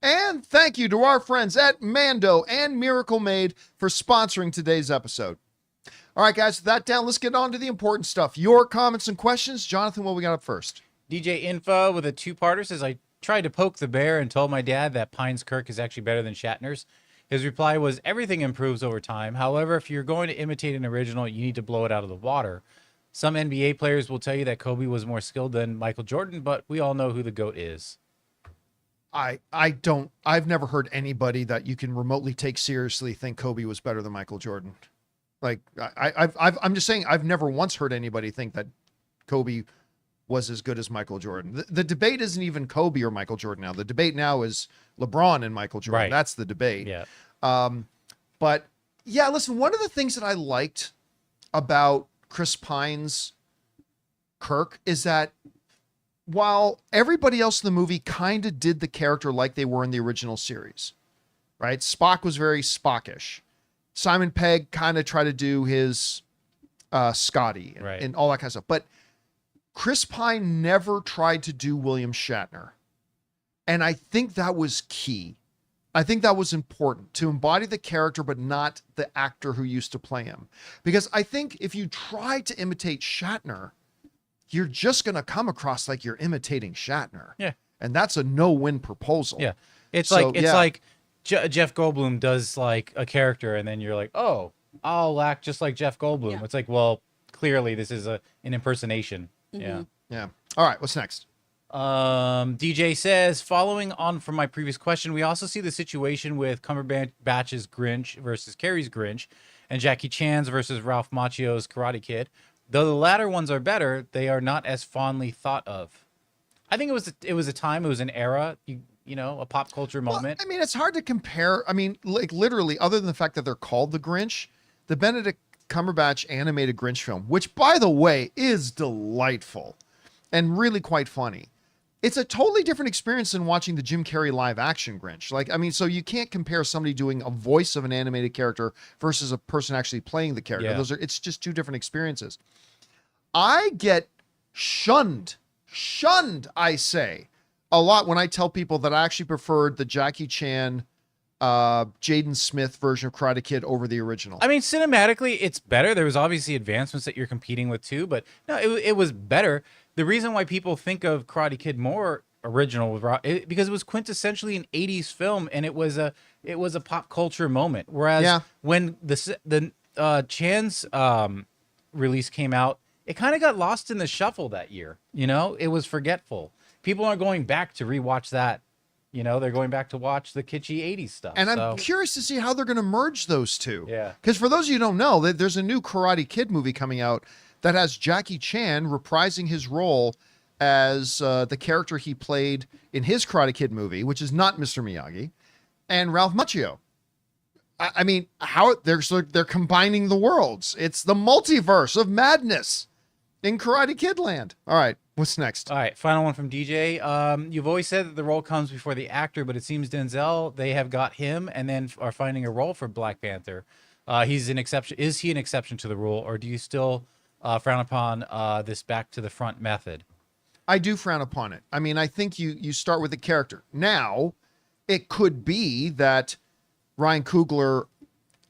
And thank you to our friends at Mando and Miracle Made for sponsoring today's episode. All right, guys, with that down, let's get on to the important stuff. Your comments and questions. Jonathan, what we got up first? DJ Info with a two-parter says, I tried to poke the bear and told my dad that Pine's Kirk is actually better than Shatner's. His reply was, everything improves over time. However, if you're going to imitate an original, you need to blow it out of the water. Some NBA players will tell you that Kobe was more skilled than Michael Jordan, but we all know who the GOAT is. I've never heard anybody that you can remotely take seriously think Kobe was better than Michael Jordan. Like, I'm just saying, I've never once heard anybody think that Kobe was as good as Michael Jordan. The debate isn't even Kobe or Michael Jordan now. The debate now is LeBron and Michael Jordan. Right. That's the debate. Yeah. But yeah, listen, one of the things that I liked about Chris Pine's Kirk is that while everybody else in the movie kind of did the character like they were in the original series, right? Spock was very Spockish. Simon Pegg kind of tried to do his Scotty and all that kind of stuff. But Chris Pine never tried to do William Shatner. And I think that was key. I think that was important to embody the character, but not the actor who used to play him. Because I think if you try to imitate Shatner, you're just going to come across like you're imitating Shatner. Yeah. And that's a no-win proposal. Yeah. It's like Jeff Goldblum does like a character and then you're like, oh, I'll act just like Jeff Goldblum. Yeah. It's like, well, clearly this is an impersonation. Mm-hmm. Yeah. Yeah. All right. What's next? DJ says, following on from my previous question, we also see the situation with Cumberbatch's Grinch versus Carrey's Grinch and Jackie Chan's versus Ralph Macchio's Karate Kid. Though the latter ones are better, they are not as fondly thought of. I think it was a time, it was an era, you know, a pop culture moment. Well, I mean, it's hard to compare. I mean, like literally, other than the fact that they're called the Grinch, the Benedict Cumberbatch animated Grinch film, which by the way is delightful and really quite funny. It's a totally different experience than watching the Jim Carrey live action Grinch. Like, I mean, so you can't compare somebody doing a voice of an animated character versus a person actually playing the character. Yeah. It's just two different experiences. I get shunned, I say, a lot when I tell people that I actually preferred the Jackie Chan, Jaden Smith version of Karate Kid over the original. I mean, cinematically, it's better. There was obviously advancements that you're competing with too, but no, it was better. The reason why people think of Karate Kid more original because it was quintessentially an 80s film and it was a pop culture moment. Whereas when the Chan's release came out, it kind of got lost in the shuffle that year. You know, it was forgetful. People aren't going back to rewatch that. You know, they're going back to watch the kitschy 80s stuff. And I'm curious to see how they're going to merge those two. Yeah. Because for those of you who don't know, there's a new Karate Kid movie coming out that has Jackie Chan reprising his role as the character he played in his Karate Kid movie, which is not Mr. Miyagi, and Ralph Macchio. I mean, how they're combining the worlds. It's the multiverse of madness in Karate Kid land. All right. What's next? All right, final one from DJ. You've always said that the role comes before the actor, but it seems Denzel, they have got him and then are finding a role for Black Panther. He's an exception. Is he an exception to the rule, or do you still frown upon this back to the front method? I do frown upon it. I mean, I think you start with the character. Now, it could be that Ryan Coogler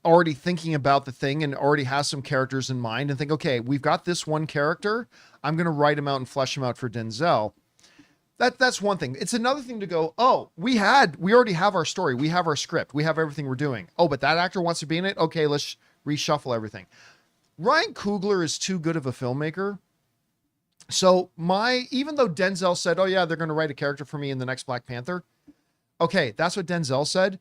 already thinking about the thing and already has some characters in mind and think, okay, we've got this one character. I'm going to write him out and flesh him out for Denzel. That's one thing. It's another thing to go, oh, we already have our story. We have our script. We have everything we're doing. Oh, but that actor wants to be in it. Okay, let's reshuffle everything. Ryan Coogler is too good of a filmmaker. So even though Denzel said, oh yeah, they're going to write a character for me in the next Black Panther. Okay, that's what Denzel said.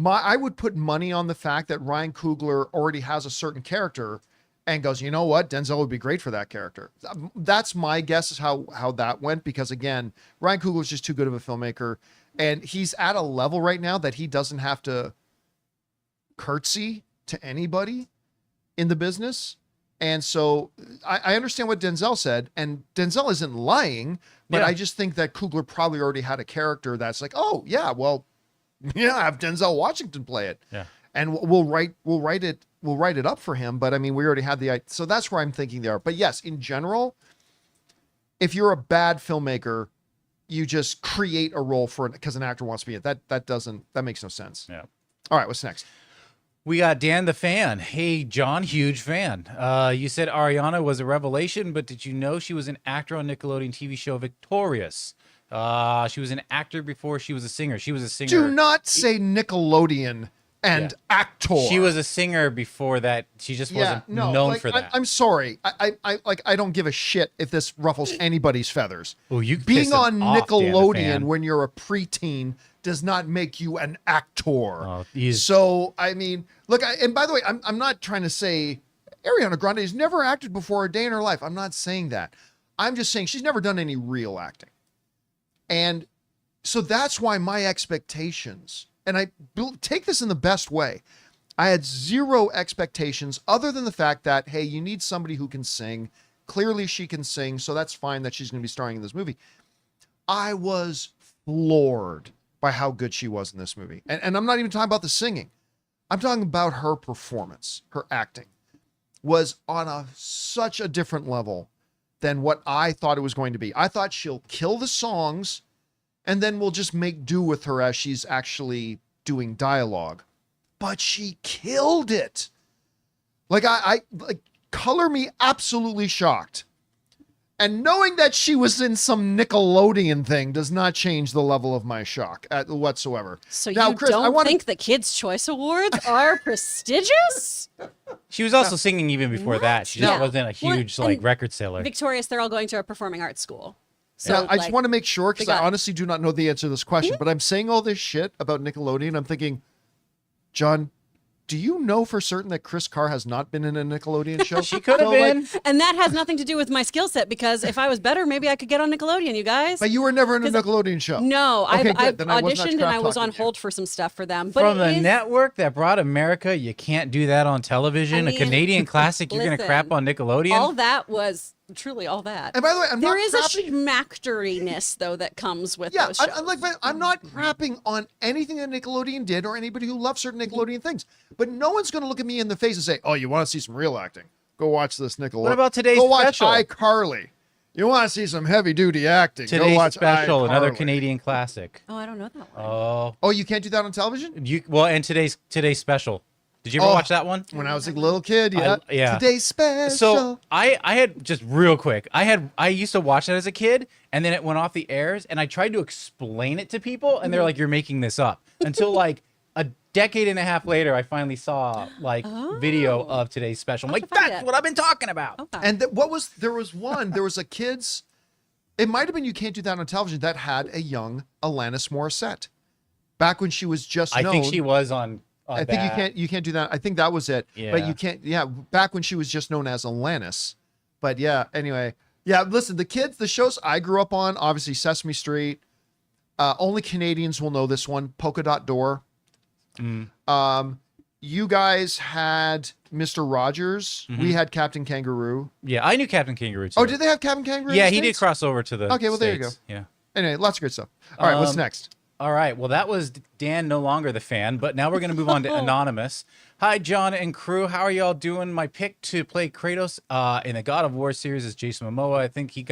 I would put money on the fact that Ryan Coogler already has a certain character and goes, you know what, Denzel would be great for that character. That's my guess is how that went, because again, Ryan Coogler is just too good of a filmmaker, and he's at a level right now that he doesn't have to curtsy to anybody in the business. And so I understand what Denzel said, and Denzel isn't lying, but I just think that Coogler probably already had a character that's like, oh yeah, well, yeah, have Denzel Washington play it. Yeah. And we'll write it up for him. But I mean, we already had so that's where I'm thinking they are. But yes, in general, if you're a bad filmmaker, you just create a role for it because an actor wants to be it. That makes no sense. Yeah. All right, what's next? We got Dan the Fan. Hey, John, huge fan. You said Ariana was a revelation, but did you know she was an actor on Nickelodeon TV show Victorious? She was an actor before she was a singer. She was a singer. Do not say Nickelodeon and actor. She was a singer before that. She just wasn't known for that. I'm sorry. I don't give a shit if this ruffles anybody's feathers. Oh, you being on off, Nickelodeon when you're a preteen does not make you an actor. Oh, so I mean, look. And by the way, I'm not trying to say Ariana Grande has never acted before a day in her life. I'm not saying that. I'm just saying she's never done any real acting. And so that's why my expectations, and I take this in the best way, I had zero expectations other than the fact that, hey, you need somebody who can sing. Clearly she can sing, so that's fine that she's going to be starring in this movie. I was floored by how good she was in this movie. And I'm not even talking about the singing. I'm talking about her performance. Her acting was on such a different level than what I thought it was going to be. I thought she'll kill the songs and then we'll just make do with her as she's actually doing dialogue. But she killed it. Like I color me absolutely shocked. And knowing that she was in some Nickelodeon thing does not change the level of my shock whatsoever. So now, you Chris, don't think the Kids' Choice Awards are prestigious? She was also singing even before that. She just wasn't a huge record seller. Victorious, they're all going to a performing arts school. So I just want to make sure, because I honestly do not know the answer to this question, but I'm saying all this shit about Nickelodeon. I'm thinking, John, do you know for certain that Chris Carr has not been in a Nickelodeon show? She could have been. And that has nothing to do with my skill set, because if I was better, maybe I could get on Nickelodeon, you guys. But you were never in a Nickelodeon show. No, I've I auditioned and I was on hold for some stuff for them. But from the network that brought America, you can't do that on television. I mean, a Canadian classic, you're going to crap on Nickelodeon? All that was truly all that. And by the way, there is a schmactoriness though that comes with those shows. I'm not crapping on anything that Nickelodeon did or anybody who loves certain Nickelodeon things. But no one's going to look at me in the face and say, "Oh, you want to see some real acting? Go watch this Nickelodeon." What about today's special? Go watch iCarly. You want to see some heavy duty acting? Today's Go watch special, iCarly. another Canadian classic. Oh, I don't know that one. Oh, you can't do that on television? And today's special. Did you ever watch that one? When I was a little kid, yeah. Yeah. Today's special. So I had, just real quick, I used to watch that as a kid, and then it went off the airs, and I tried to explain it to people, and they're like, "You're making this up." Until like a decade and a half later, I finally saw video of today's special. I'm like, that's what I've been talking about. Okay. And there was a kid's, it might have been You Can't Do That on Television, that had a young Alanis Morissette. Back when she was just known. I think she was on I think you can't do that. I think that was it. Yeah. But you can't. Yeah, back when she was just known as Alanis. But yeah. Anyway, yeah. Listen, the shows I grew up on, obviously Sesame Street. Only Canadians will know this one. Polka Dot Door. You guys had Mr. Rogers. We had Captain Kangaroo. Yeah, I knew Captain Kangaroo too. Oh, did they have Captain Kangaroo? Yeah, he did cross over to the. Okay, well there you go. Yeah. Anyway, lots of good stuff. All right, what's next? All right. Well, that was Dan, no longer the fan, but now we're going to move on to Anonymous. Hi, John and crew. How are y'all doing? My pick to play Kratos in the God of War series is Jason Momoa. I think he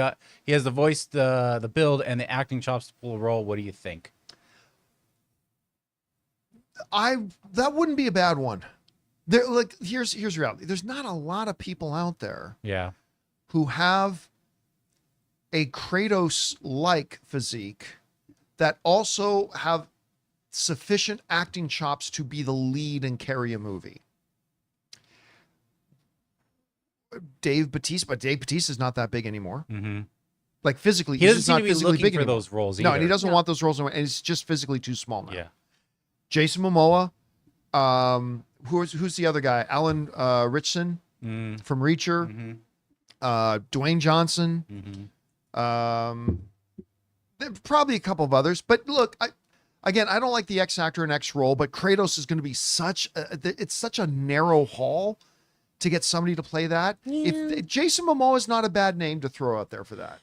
has the voice, the build, and the acting chops to pull a role. What do you think? That wouldn't be a bad one. Here's reality. There's not a lot of people out there who have a Kratos-like physique that also have sufficient acting chops to be the lead and carry a movie. Dave Bautista is not that big anymore. Like physically, he doesn't seem not to be physically looking big for anymore. those roles No, either. and he doesn't want those roles anymore, and he's just physically too small now. Yeah. Jason Momoa, who's the other guy? Alan Richson. from Reacher, Dwayne Johnson, probably a couple of others. But look, I don't like the X actor and X role, but Kratos is going to be it's such a narrow haul to get somebody to play that. Yeah. If Jason Momoa is not a bad name to throw out there for that.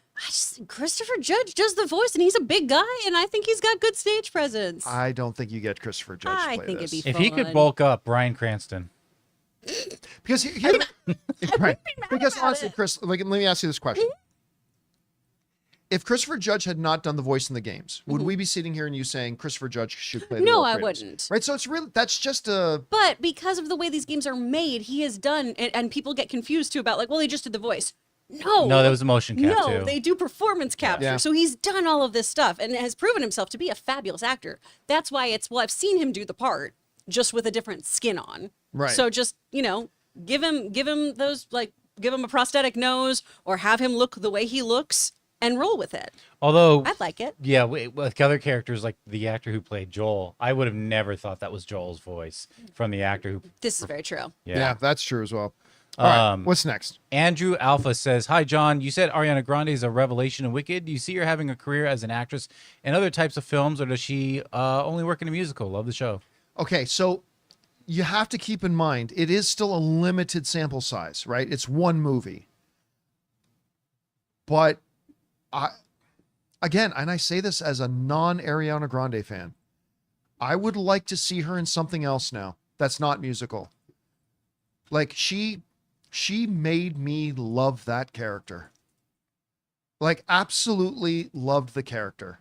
Christopher Judge does the voice, and he's a big guy, and I think he's got good stage presence. I don't think you get Christopher Judge to I play think this. it'd be If he could fun. bulk up, Bryan Cranston. Because because honestly, Chris, let me ask you this question. If Christopher Judge had not done the voice in the games, would we be sitting here and you saying Christopher Judge should play the No, role of I Kratos? wouldn't. Right? So it's really, that's just a... But because of the way these games are made, he has done, and people get confused too about like, well, he just did the voice. No, No, that was a motion cap no, too. they do performance capture. Yeah. So he's done all of this stuff and has proven himself to be a fabulous actor. That's why I've seen him do the part just with a different skin on. Right. So just, give him those, like, give him a prosthetic nose or have him look the way he looks and roll with it. Although, I'd like it. yeah, with other characters like the actor who played Joel, I would have never thought that was Joel's voice from the actor who. This is very true. Yeah, that's true as well. All right, what's next? Andrew Alpha says, "Hi John, you said Ariana Grande is a revelation in Wicked. Do you see her having a career as an actress in other types of films, or does she only work in a musical? Love the show." Okay, so you have to keep in mind, it is still a limited sample size, right? It's one movie. But again, and I say this as a non-Ariana Grande fan, I would like to see her in something else now that's not musical. Like she made me love that character. Like absolutely loved the character.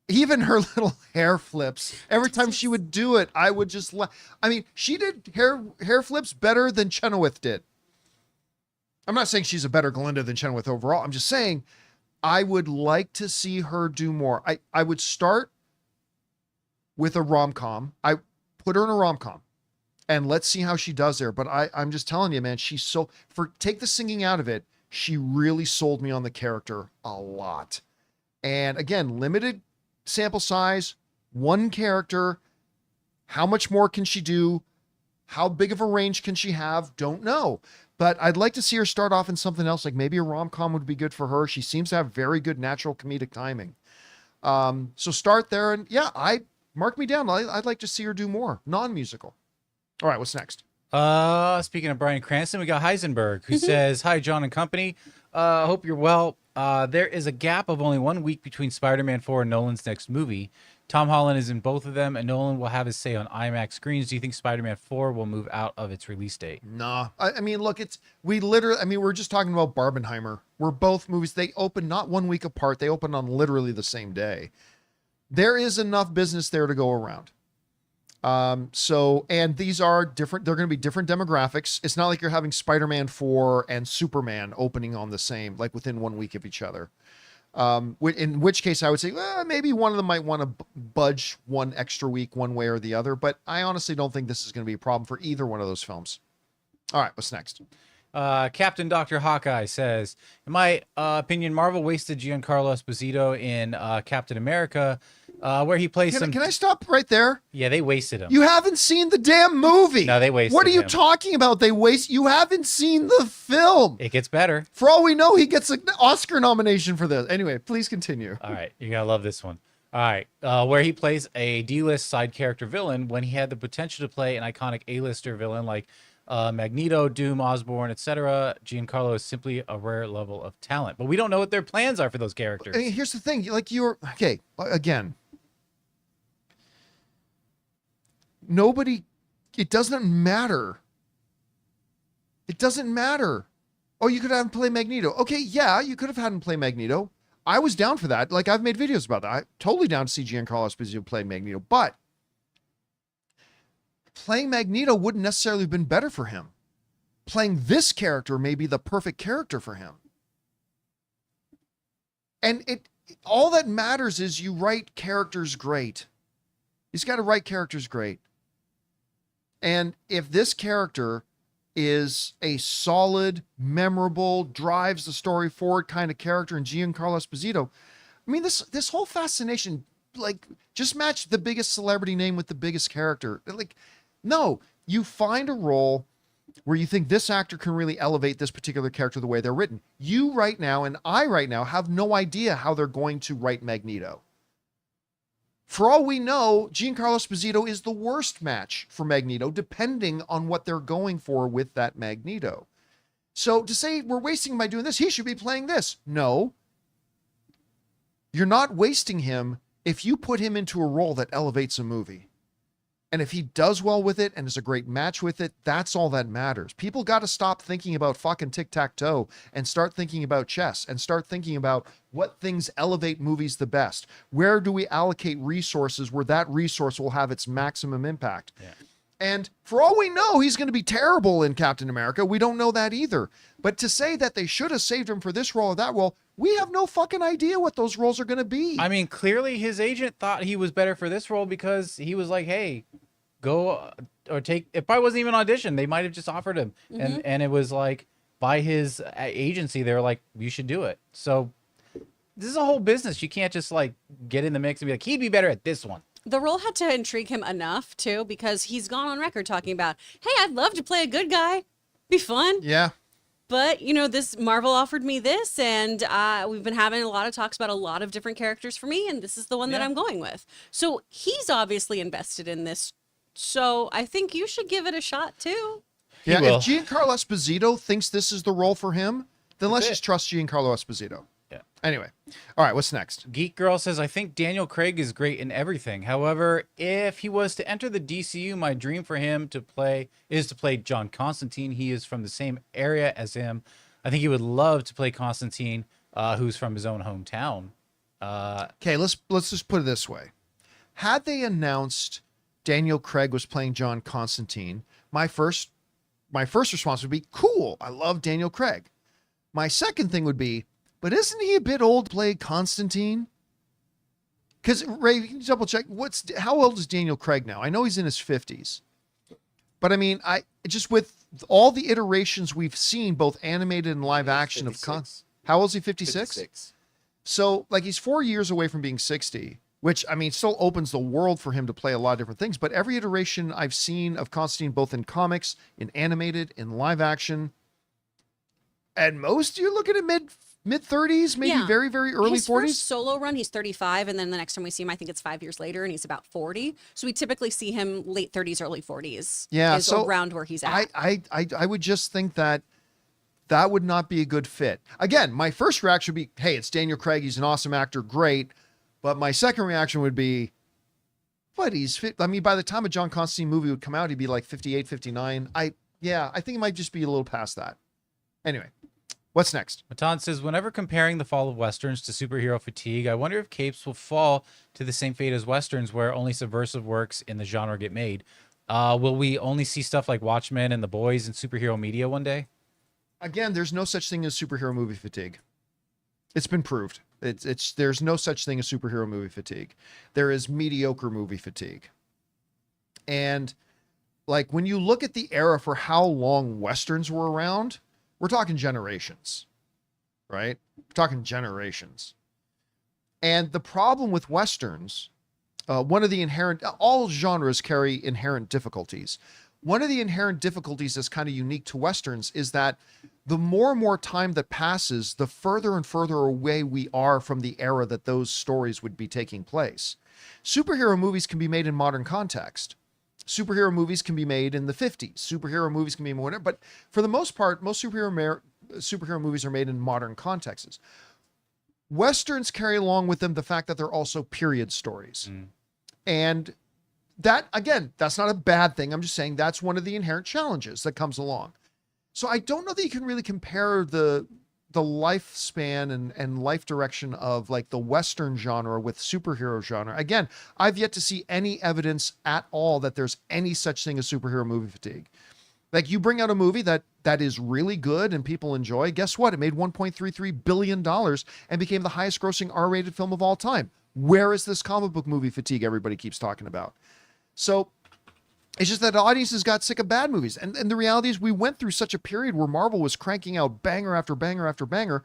Even her little hair flips. Every time she would do it, I would just I mean, she did hair flips better than Chenoweth did. I'm not saying she's a better Glinda than Chenoweth overall. I'm just saying I would like to see her do more. I would start with a rom-com. I put her in a rom-com and let's see how she does there. But I'm just telling you, man, she's so, take the singing out of it, she really sold me on the character a lot. And again, limited sample size, one character. How much more can she do? How big of a range can she have? Don't know. But I'd like to see her start off in something else, like maybe a rom-com would be good for her. She seems to have very good natural comedic timing. So start there, and yeah, mark me down. I'd like to see her do more non-musical. All right, what's next? Speaking of Bryan Cranston, we got Heisenberg, who says, "Hi John and company. Hope you're well. There is a gap of only 1 week between Spider-Man 4 and Nolan's next movie. Tom Holland is in both of them, and Nolan will have his say on IMAX screens. Do you think Spider-Man 4 will move out of its release date?" Nah. I mean, look, we're just talking about Barbenheimer. We're both movies. They open not 1 week apart. They open on literally the same day. There is enough business there to go around. And these are different. They're going to be different demographics. It's not like you're having Spider-Man 4 and Superman opening on the same, like within 1 week of each other. In which case I would say, well, maybe one of them might want to budge one extra week one way or the other, but I honestly don't think this is going to be a problem for either one of those films. All right, what's next? Captain Dr. Hawkeye says, "In my opinion, Marvel wasted Giancarlo Esposito in Captain America, where he plays Can I stop right there? Yeah, they wasted him. You haven't seen the damn movie. No, they wasted What are you him. talking about? You haven't seen the film. It gets better. For all we know, he gets an Oscar nomination for this. Anyway, please continue. All right, you're gonna love this one. All right, where he plays a D-list side character villain when he had the potential to play an iconic A-lister villain like Magneto, Doom, Osborn, etc. Giancarlo is simply a rare level of talent, but we don't know what their plans are for those characters. I mean, here's the thing. Okay, again, it doesn't matter. It doesn't matter. Oh, you could have him play Magneto. Okay, yeah, you could have had him play Magneto. I was down for that. Like, I've made videos about that. I'm totally down to see Giancarlo Esposito play Magneto, but playing Magneto wouldn't necessarily have been better for him. Playing this character may be the perfect character for him. And all that matters is you write characters great. He's got to write characters great. And if this character is a solid, memorable, drives the story forward kind of character in Giancarlo Esposito, I mean, this whole fascination, like, just match the biggest celebrity name with the biggest character. Like, no, you find a role where you think this actor can really elevate this particular character the way they're written. You right now and I right now have no idea how they're going to write Magneto. For all we know, Giancarlo Esposito is the worst match for Magneto, depending on what they're going for with that Magneto. So to say we're wasting him by doing this, he should be playing this. No. You're not wasting him if you put him into a role that elevates a movie. And if he does well with it and is a great match with it, that's all that matters. People got to stop thinking about fucking tic-tac-toe and start thinking about chess and start thinking about what things elevate movies the best. Where do we allocate resources where that resource will have its maximum impact? Yeah. And for all we know, he's going to be terrible in Captain America. We don't know that either. But to say that they should have saved him for this role or that role, we have no fucking idea what those roles are going to be. I mean, clearly his agent thought he was better for this role because he was like, hey, go or take, it probably wasn't even an audition. They might have just offered him. And it was like, by his agency, they were like, you should do it. So this is a whole business. You can't just like get in the mix and be like, he'd be better at this one. The role had to intrigue him enough, too, because he's gone on record talking about, hey, I'd love to play a good guy. Be fun. Yeah. But, you know, this Marvel offered me this, and we've been having a lot of talks about a lot of different characters for me, and this is the one that I'm going with. So he's obviously invested in this. So I think you should give it a shot, too. Yeah, if Giancarlo Esposito thinks this is the role for him, then let's just trust Giancarlo Esposito. Yeah. Anyway, all right, what's next? Geek Girl says, I think Daniel Craig is great in everything. However, if he was to enter the DCU, my dream for him is to play John Constantine. He is from the same area as him. I think he would love to play Constantine, who's from his own hometown. Okay, let's just put it this way. Had they announced Daniel Craig was playing John Constantine, my first response would be, cool, I love Daniel Craig. My second thing would be, but isn't he a bit old to play Constantine? Because, Ray, can you double check? How old is Daniel Craig now? I know he's in his 50s. But I mean, just with all the iterations we've seen, both animated and live action of how old is he? 56? 56. So, like, he's 4 years away from being 60, which, I mean, still opens the world for him to play a lot of different things. But every iteration I've seen of Constantine, both in comics, in animated, in live action, at most, you're looking at mid-30s, maybe very, very early 40s. His first solo run, he's 35, and then the next time we see him, I think it's 5 years later, and he's about 40. So we typically see him late 30s, early 40s. Yeah, is so around where he's at. I would just think that would not be a good fit. Again, my first reaction would be, hey, it's Daniel Craig. He's an awesome actor. Great. But my second reaction would be, what? I mean, by the time a John Constantine movie would come out, he'd be like 58, 59. I think it might just be a little past that. Anyway. What's next? Matan says, whenever comparing the fall of Westerns to superhero fatigue, I wonder if capes will fall to the same fate as Westerns where only subversive works in the genre get made. Will we only see stuff like Watchmen and The Boys in superhero media one day? Again, there's no such thing as superhero movie fatigue. It's been proved. There's no such thing as superhero movie fatigue. There is mediocre movie fatigue. And like when you look at the era for how long Westerns were around, we're talking generations, right? We're talking generations. And the problem with Westerns, all genres carry inherent difficulties. One of the inherent difficulties that's kind of unique to Westerns is that the more and more time that passes, the further and further away we are from the era that those stories would be taking place. Superhero movies can be made in modern context. Superhero movies can be made in the 50s. Superhero movies can be more, but for the most part, most superhero movies are made in modern contexts. Westerns carry along with them the fact that they're also period stories. And that, again, that's not a bad thing. I'm just saying that's one of the inherent challenges that comes along. So I don't know that you can really compare the lifespan and life direction of like the Western genre with superhero genre. Again, I've yet to see any evidence at all that there's any such thing as superhero movie fatigue. Like you bring out a movie that is really good and people enjoy. Guess what? It made $1.33 billion and became the highest grossing R-rated film of all time. Where is this comic book movie fatigue everybody keeps talking about? So it's just that audiences got sick of bad movies. And the reality is we went through such a period where Marvel was cranking out banger after banger after banger.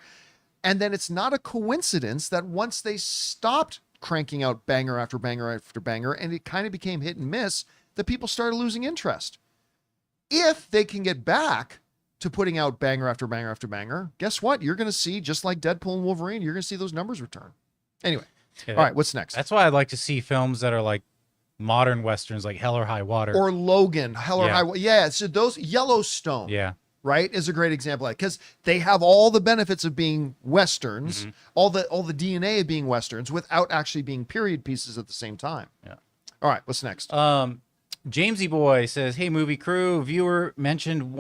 And then it's not a coincidence that once they stopped cranking out banger after banger after banger, and it kind of became hit and miss, that people started losing interest. if they can get back to putting out banger after banger after banger, guess what? You're going to see, just like Deadpool and Wolverine, you're going to see those numbers return. Anyway, Yeah, all right, what's next? That's why I'd like to see films that are like modern westerns, like Hell or High Water. Or Logan, Hell or Yeah. High. Yeah, so those Yellowstone. Yeah. Right, is a great example, because they have all the benefits of being westerns, all the DNA of being westerns, without actually being period pieces at the same time. Yeah. All right, what's next? Jamesy Boy says, "Hey, movie crew, viewer mentioned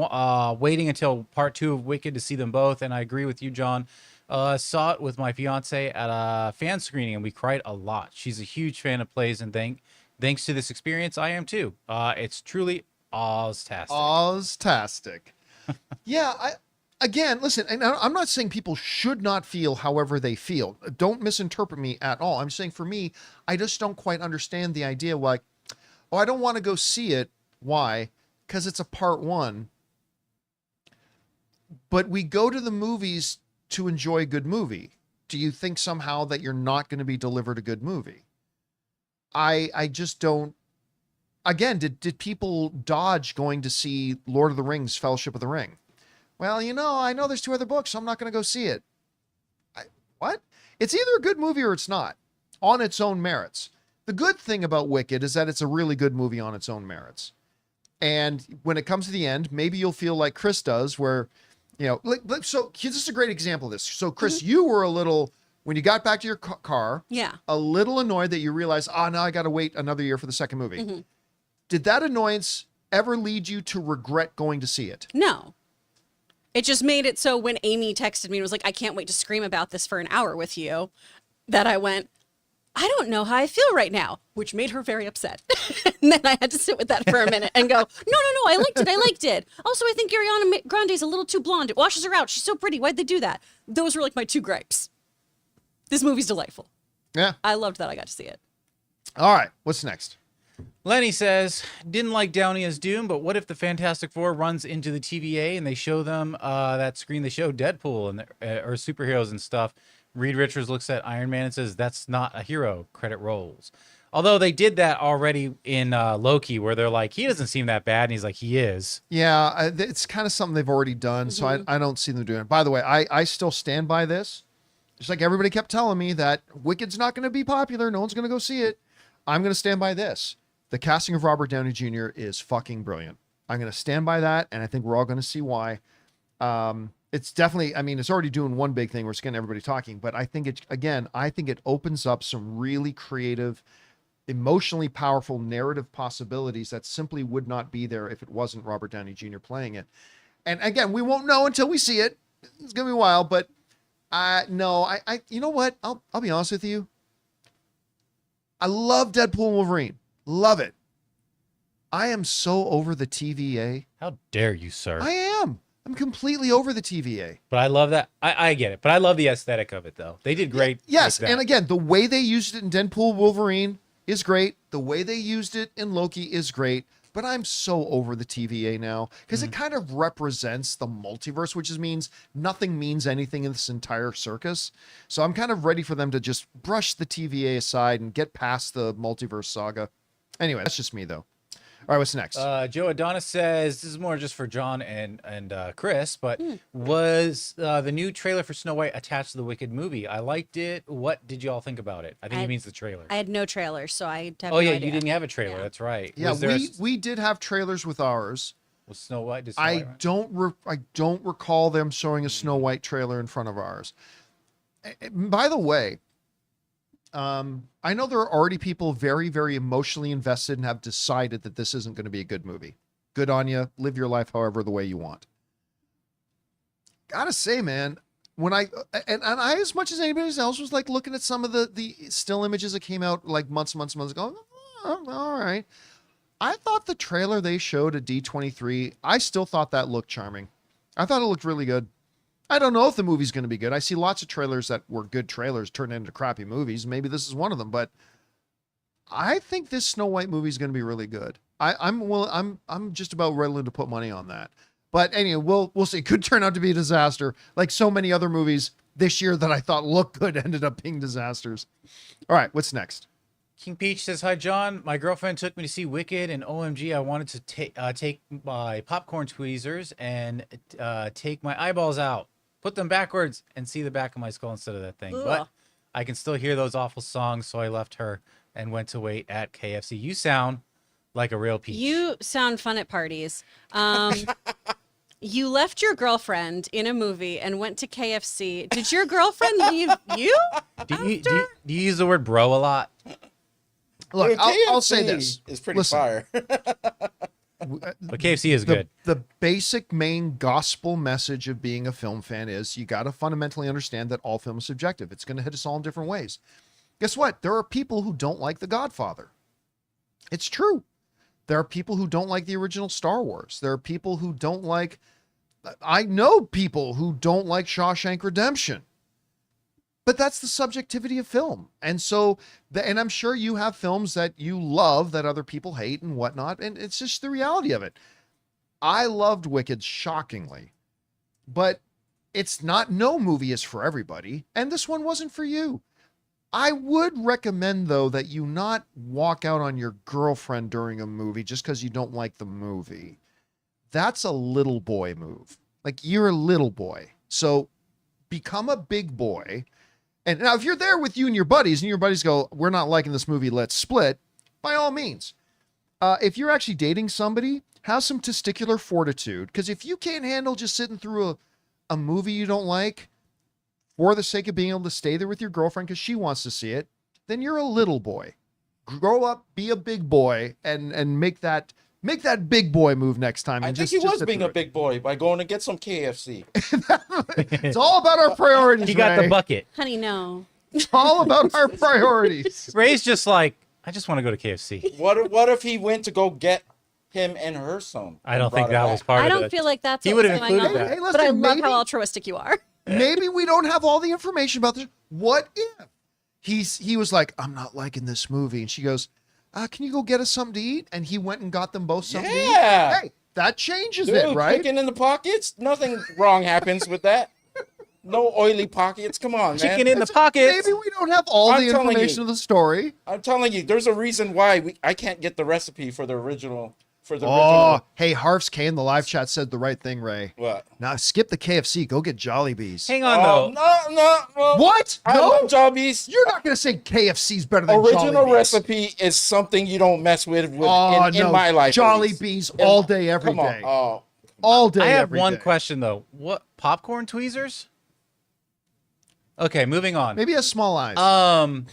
waiting until part 2 of Wicked to see them both, and I agree with you, John. Saw it with my fiance at a fan screening, and we cried a lot. She's a huge fan of plays, and thanks to this experience, I am too. It's truly Oztastic. Oztastic. Yeah, again, listen, and I'm not saying people should not feel however they feel. Don't misinterpret me at all. I'm saying for me, I just don't quite understand the idea, like, oh, I don't want to go see it. Why? Because it's a part 1. But we go to the movies to enjoy a good movie. Do you think somehow that you're not going to be delivered a good movie? I just don't. Again, did people dodge going to see Lord of the Rings, Fellowship of the Ring? Well, I know there's 2 other books, so I'm not going to go see it. What? It's either a good movie or it's not, on its own merits. The good thing about Wicked is that it's a really good movie on its own merits. And when it comes to the end, maybe you'll feel like Chris does, where, so this is a great example of this. So Chris, you were a little, when you got back to your car, a little annoyed that you realized, now I got to wait another year for the second movie. Did that annoyance ever lead you to regret going to see it? No. It just made it so when Amy texted me and was like, I can't wait to scream about this for an hour with you, that I went, I don't know how I feel right now, which made her very upset. And then I had to sit with that for a minute and go, no, I liked it. Also, I think Ariana Grande's a little too blonde. It washes her out. She's so pretty. Why'd they do that? Those were like my 2 gripes. This movie's delightful. Yeah. I loved that I got to see it. All right, what's next? Lenny says, didn't like Downey as Doom, but what if the Fantastic Four runs into the TVA and they show them that screen? They show Deadpool and or superheroes and stuff. Reed Richards looks at Iron Man and says, that's not a hero. Credit rolls. Although they did that already in Loki, where they're like, he doesn't seem that bad. And he's like, he is. Yeah, it's kind of something they've already done. So I don't see them doing it. By the way, I still stand by this. Just like everybody kept telling me that Wicked's not going to be popular. No one's going to go see it. I'm going to stand by this. The casting of Robert Downey Jr. is fucking brilliant. I'm going to stand by that, and I think we're all going to see why. It's definitely, it's already doing one big thing. We're just getting everybody talking, but I think it opens up some really creative, emotionally powerful narrative possibilities that simply would not be there if it wasn't Robert Downey Jr. playing it. And again, we won't know until we see it. It's going to be a while, but no, you know what? I'll be honest with you. I love Deadpool and Wolverine. Love it. I am so over the TVA. How dare you, sir? I am. I'm completely over the TVA. But I love that. I get it. But I love the aesthetic of it, though. They did great. Yes. Like that. And again, the way they used it in Deadpool Wolverine is great. The way they used it in Loki is great. But I'm so over the TVA now because it kind of represents the multiverse, which means nothing means anything in this entire circus. So I'm kind of ready for them to just brush the TVA aside and get past the multiverse saga. Anyway, that's just me, though. All right, what's next? Joe Adonis says, this is more just for John and Chris, but was the new trailer for Snow White attached to the Wicked movie? I liked it. What did you all think about it? I think he means the trailer. I had no trailer, so I have Oh, no yeah, idea. you didn't have a trailer. Yeah. That's right. Yeah, Was there we did have trailers with ours. was Snow White? Did Snow White I don't recall them showing a Snow White trailer in front of ours. By the way, I know there are already people very, very emotionally invested and have decided that this isn't going to be a good movie. Good on you. Live your life however the way you want. Gotta say, man, when I as much as anybody else was like looking at some of the still images that came out like months ago, all right. I thought the trailer they showed at D23, I still thought that looked charming. I thought it looked really good. I don't know if the movie's going to be good. I see lots of trailers that were good trailers turned into crappy movies. Maybe this is one of them, but I think this Snow White movie is going to be really good. I'm just about ready to put money on that. But anyway, we'll see. It could turn out to be a disaster, like so many other movies this year that I thought looked good ended up being disasters. All right, what's next? King Peach says, "Hi, John. My girlfriend took me to see Wicked, and OMG, I wanted to take my popcorn tweezers and take my eyeballs out, put them backwards, and see the back of my skull instead of that thing. Ugh. But I can still hear those awful songs, so I left her and went to wait at KFC. You sound like a real Peach. You sound fun at parties. You left your girlfriend in a movie and went to KFC. Did your girlfriend leave you? Do you use the word bro a lot? Look, Dude, I'll say KFC this. is pretty Listen, fire. But KFC is good. The basic main gospel message of being a film fan is you got to fundamentally understand that all film is subjective. It's going to hit us all in different ways. Guess what? There are people who don't like The Godfather. It's true. There are people who don't like the original Star Wars. There are people who don't like, I know people who don't like Shawshank Redemption. But that's the subjectivity of film. And so, and I'm sure you have films that you love that other people hate and whatnot. And it's just the reality of it. I loved Wicked shockingly, but it's not, no movie is for everybody. And this one wasn't for you. I would recommend, though, that you not walk out on your girlfriend during a movie just because you don't like the movie. That's a little boy move. Like, you're a little boy. So become a big boy. And now if you're there with you and your buddies go, we're not liking this movie, let's split, by all means. If you're actually dating somebody, have some testicular fortitude. Because if you can't handle just sitting through a movie you don't like for the sake of being able to stay there with your girlfriend because she wants to see it, then you're a little boy. Grow up, be a big boy, and make that big boy move next time. I And think just he was sit being through a big boy by going to get some KFC. It's all about our priorities. He got the Ray. bucket. Honey, no. It's all about our priorities. Ray's just like, I just want to go to KFC. What if he went to go get him and her some? I don't and think brought that it was back? part I of it. don't feel like that's He what would was have going included on. that. Hey, listen, But I love maybe- how altruistic you are. Maybe we don't have all the information about this. What if he was like, I'm not liking this movie, and she goes, can you go get us something to eat? And he went and got them both something to eat. Yeah. Hey, that changes Dude, it, right? chicken in the pockets? Nothing wrong happens with that. No oily pockets. Come on, man. Chicken in the pockets. Maybe we don't have all I'm the telling information you. of the story. I'm telling you, there's a reason why I can't get the recipe for the original. Oh, hey, Harf's K in the live chat said the right thing, Ray. What? Now skip the KFC. Go get Jollibees. Hang on, Oh, though. no. What? I No? love Jollibees. You're not going to say KFC's better than Original Jollibees. recipe is something you don't mess with in no. my life. at least. Jollibees all day, every Come on. day. Oh, All day, I have every one day. question, though. What, popcorn tweezers? Okay, moving on. Maybe has small eyes.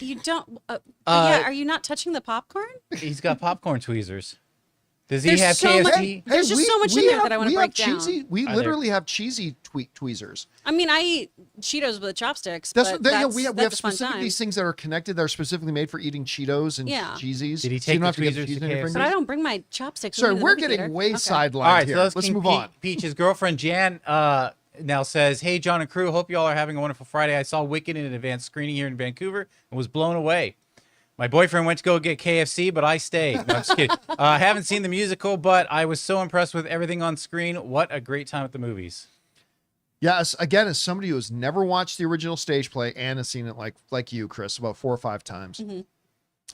You don't. Yeah, are you not touching the popcorn? He's got popcorn tweezers. Does he There's have so KFC? much- There's just so much in there that I wanna we break have down. cheesy, we Are literally have cheesy tweezers. I mean, I eat Cheetos with chopsticks. That's but what they, that's, we have that's a fun specific time. these things that are connected that are specifically made for eating Cheetos and Yeah. cheesies. Did he So you take don't have to the get tweezers cheese to in your KFC? fingers? But I don't bring my chopsticks. with Sorry, me to the we're movie getting theater. way Okay. sidelined All right, here. so Let's King move on. Peach's girlfriend Jan now says, "Hey, John and crew, hope you all are having a wonderful Friday. I saw Wicked in an advanced screening here in Vancouver and was blown away. My boyfriend went to go get KFC, but I stayed." No, I'm just kidding. I haven't seen the musical, but I was so impressed with everything on screen. What a great time at the movies. Yes, again, as somebody who has never watched the original stage play and has seen it like you, Chris, about 4 or 5 times. Mm-hmm.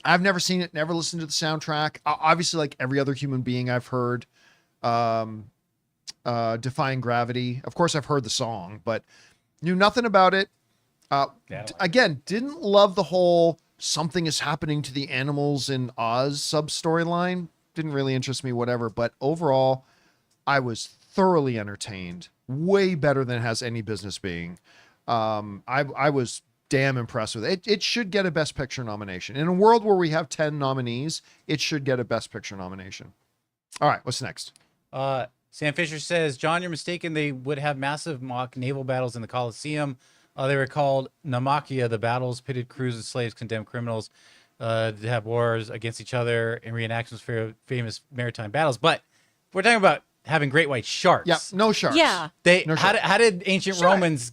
I've never seen it, never listened to the soundtrack. Obviously, like every other human being, I've heard Defying Gravity. Of course, I've heard the song, but knew nothing about it. Again, didn't love the whole something is happening to the animals in Oz sub-storyline. Didn't really interest me, whatever. But overall, I was thoroughly entertained. Way better than it has any business being. I was damn impressed with it. It should get a Best Picture nomination. In a world where we have 10 nominees, it should get a Best Picture nomination. All right, what's next? Sam Fisher says, "John, you're mistaken. They would have massive mock naval battles in the Colosseum. They were called Naumachia. The battles pitted crews of slaves, condemned criminals to have wars against each other in reenactments for famous maritime battles. But we're talking about having great white sharks. Yeah, no sharks. Yeah. No How did ancient Sure. Romans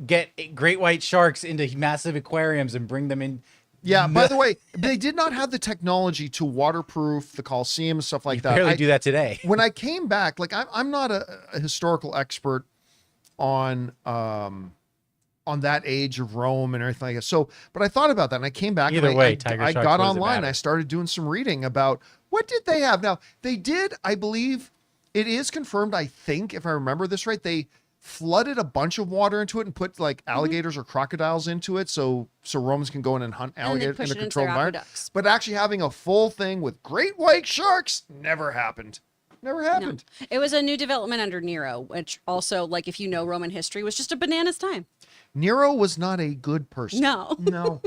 get great white sharks into massive aquariums and bring them in? Yeah, by the way, they did not have the technology to waterproof the Coliseum and stuff like that. Barely do that today. When I came back, like I'm not a historical expert on on that age of Rome and everything like that. So, but I thought about that and I came back. Either and way, I Tiger I Sharks, got what does it online and matter? I started doing some reading about what did they have. Now they did, I believe it is confirmed. I think if I remember this right, they flooded a bunch of water into it and put like alligators or crocodiles into it. So Romans can go in and hunt they alligators push in a it into controlled their environment. aqueducts. But actually having a full thing with great white sharks never happened. Never happened. No. It was a new development under Nero, which also, like, if you know Roman history, was just a bananas time. Nero was not a good person. No. No.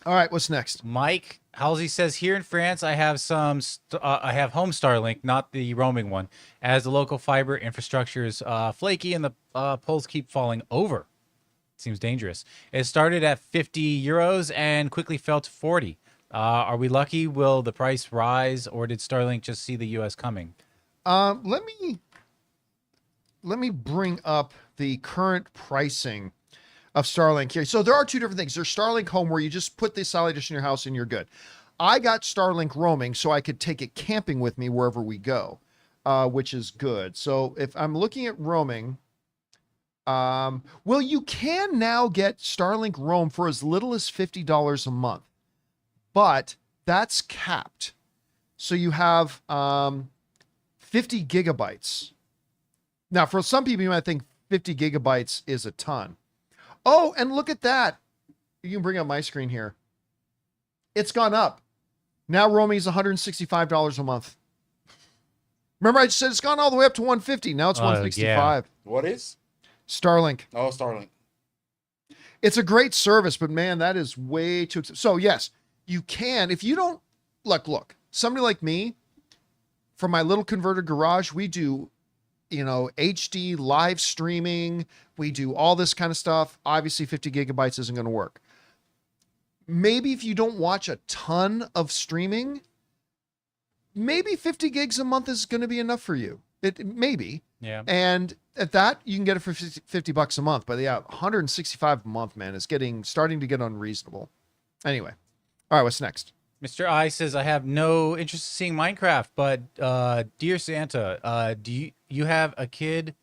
All right, what's next? Mike Halsey says, here in France, I have I have home Starlink, not the roaming one, as the local fiber infrastructure is flaky and the poles keep falling over. Seems dangerous. It started at 50 euros and quickly fell to 40. Are we lucky? Will the price rise, or did Starlink just see the U.S. coming? Let me bring up the current pricing of Starlink here. So there are two different things. There's Starlink Home, where you just put the satellite dish in your house and you're good. I got Starlink Roaming so I could take it camping with me wherever we go, which is good. So if I'm looking at roaming, well, you can now get Starlink Roam for as little as $50 a month, but that's capped. So you have 50 gigabytes. Now, for some people, you might think 50 gigabytes is a ton. Oh, and look at that. You can bring up my screen here. It's gone up. Now roaming is $165 a month. Remember I just said it's gone all the way up to $150. Now it's $165. What is? Starlink. Oh, Starlink. It's a great service, but man, that is way too expensive. So yes, you can, if you don't, look, somebody like me, from my little converted garage, we do, HD live streaming. We do all this kind of stuff. Obviously 50 gigabytes isn't going to work. Maybe if you don't watch a ton of streaming, maybe 50 gigs a month is going to be enough for you. Maybe. Yeah. And at that, you can get it for $50 a month. But yeah, 165 a month, man, is starting to get unreasonable. Anyway. All right, what's next? Mr. I says, I have no interest in seeing Minecraft, but dear Santa, do you have a kid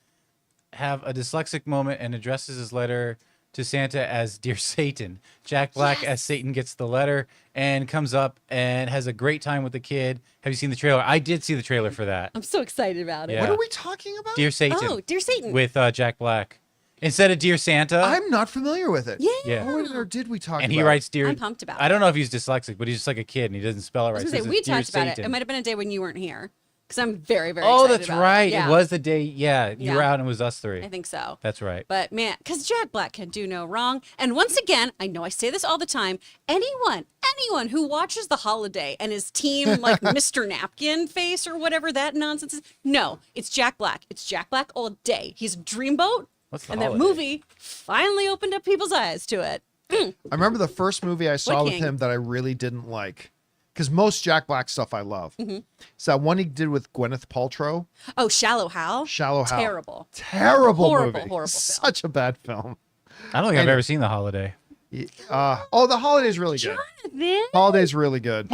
have a dyslexic moment and addresses his letter to Santa as Dear Satan? Jack Black as Satan gets the letter and comes up and has a great time with the kid. Have you seen the trailer? I did see the trailer for that. I'm so excited about it. Yeah. What are we talking about? Dear Satan. Oh, Dear Satan. With Jack Black. Instead of Dear Santa. I'm not familiar with it. Yeah. Yeah. Or did we talk And about he writes Dear. I'm pumped about I don't know if he's dyslexic, but he's just like a kid and he doesn't spell it I right. was So going to it's say, we Dear talked about it. Satan. It might have been a day when you weren't here. Because I'm very, very Oh, excited that's about right. it. Yeah, It was the day. Yeah, you were Yeah. out and it was us three. I think so. That's right. But man, because Jack Black can do no wrong. And once again, I know I say this all the time, anyone who watches The Holiday and is team like Mr. Napkin face or whatever that nonsense is, no, it's Jack Black. It's Jack Black all day. He's a dreamboat. What's The And Holiday? that movie finally opened up people's eyes to it. I remember the first movie I saw with King. him that I really didn't like, because most Jack Black stuff I love. It's that one he did with Gwyneth Paltrow, Oh, Shallow Hal. Shallow Hal. Terrible. Terrible Horrible, movie. horrible film. Such a bad film. I don't think I've Anyway. ever seen The Holiday. The Holiday's really good. Then Holiday's really good.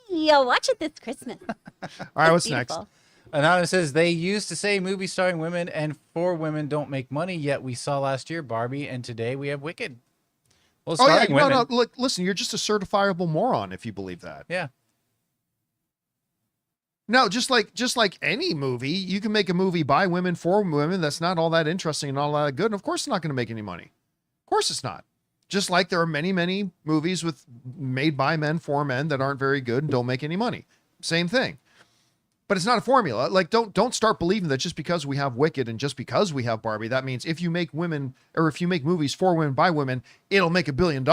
you'll watch it this Christmas. All right, what's next? Beautiful. Anonymous says, they used to say movies starring women and for women don't make money, yet we saw last year Barbie and today we have Wicked. Well, Oh yeah, starring women. no. Look, listen, you're just a certifiable moron if you believe that. Yeah. No, just like any movie, you can make a movie by women for women that's not all that interesting and all that good, and of course it's not going to make any money. Of course it's not. Just like there are many movies made by men for men that aren't very good and don't make any money. Same thing. But it's not a formula. Like don't start believing that just because we have Wicked and just because we have Barbie, that means if you make movies for women by women, it'll make $1 billion.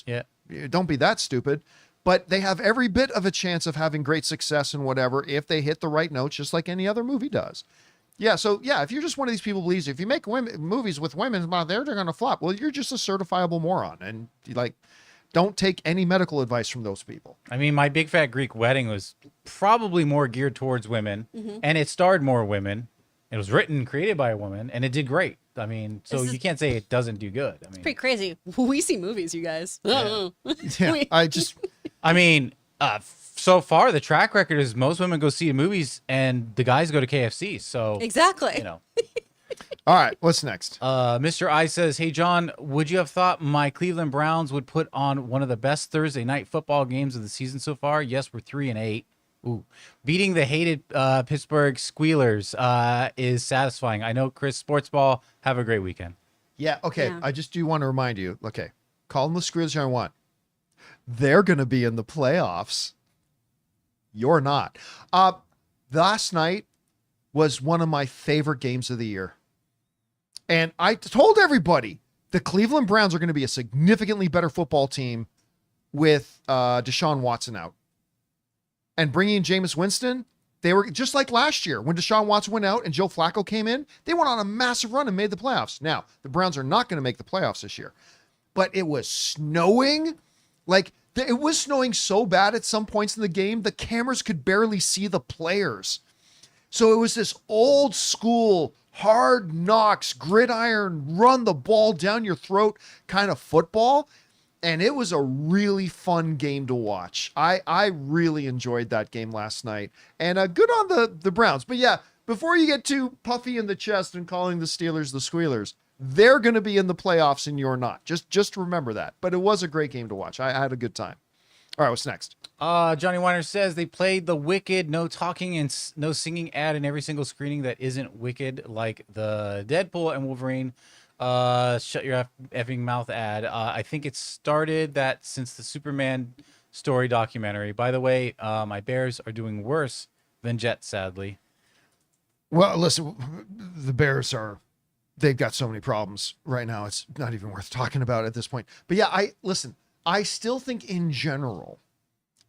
Yeah. Don't be that stupid. But they have every bit of a chance of having great success and whatever if they hit the right notes, just like any other movie does. Yeah, so yeah, if you're just one of these people who believes if you make movies with women, they're going to flop. Well, you're just a certifiable moron, and don't take any medical advice from those people. I mean, My Big Fat Greek Wedding was probably more geared towards women, and it starred more women. It was written and created by a woman, and it did great. I mean, so you can't say it doesn't do good. I mean, Pretty crazy. We see movies, you guys. Yeah, so far the track record is most women go see movies, and the guys go to KFC. So Exactly. you know, All right, what's next? Mr. I says, "Hey John, would you have thought my Cleveland Browns would put on one of the best Thursday night football games of the season so far? Yes, we're 3-8. Ooh, beating the hated Pittsburgh Squealers is satisfying. I know, Chris. Sports ball. Have a great weekend. Yeah, okay. Yeah. I just do want to remind you. Okay, call them the Squealers I want. They're going to be in the playoffs. You're not. Last night was one of my favorite games of the year. And I told everybody the Cleveland Browns are going to be a significantly better football team with Deshaun Watson out. And bringing in Jameis Winston, they were just like last year when Deshaun Watson went out and Joe Flacco came in. They went on a massive run and made the playoffs. Now, the Browns are not going to make the playoffs this year. But it was snowing. Like, it was snowing so bad at some points in the game, the cameras could barely see the players. So it was this old school, hard knocks, gridiron, run the ball down your throat kind of football. And it was a really fun game to watch. I really enjoyed that game last night. And good on the Browns. But yeah, before you get too puffy in the chest and calling the Steelers the Squealers, they're going to be in the playoffs and you're not. Just remember that. But it was a great game to watch. I had a good time. All right, what's next? Johnny Weiner says they played the Wicked, no talking and no singing ad in every single screening that isn't Wicked, like the Deadpool and Wolverine. Shut your effing mouth ad. I think it started that since the Superman story documentary. By the way, my Bears are doing worse than Jets, sadly. Well, listen, the Bears they've got so many problems right now. It's not even worth talking about at this point. But yeah, I still think in general,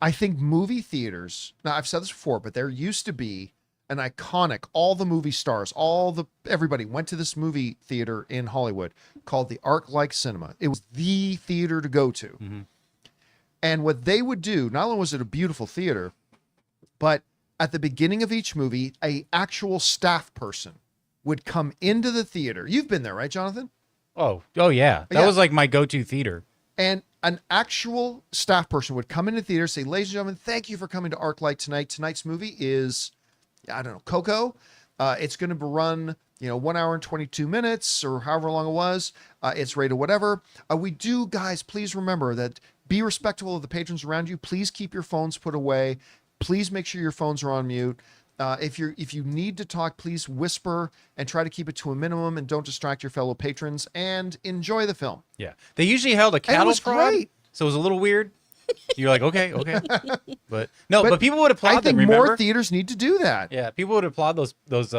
I think movie theaters, now I've said this before, but there used to be an iconic, all the movie stars, everybody went to this movie theater in Hollywood called the ArcLight Cinema. It was the theater to go to. Mm-hmm. And what they would do, not only was it a beautiful theater, but at the beginning of each movie, a actual staff person would come into the theater. You've been there, right, Jonathan? Oh yeah. That was like my go-to theater. And an actual staff person would come into the theater, say, "Ladies and gentlemen, thank you for coming to ArcLight tonight. Tonight's movie is, I don't know, Coco. It's going to run, 1 hour and 22 minutes or however long it was. It's rated whatever. We do, guys, please remember that be respectful of the patrons around you. Please keep your phones put away. Please make sure your phones are on mute. If you need to talk, please whisper and try to keep it to a minimum and don't distract your fellow patrons and enjoy the film." Yeah. They usually held a cattle was prod, great. so it was a little weird. You're like, okay. But people would applaud I them, think remember? more theaters need to do that. Yeah, people would applaud those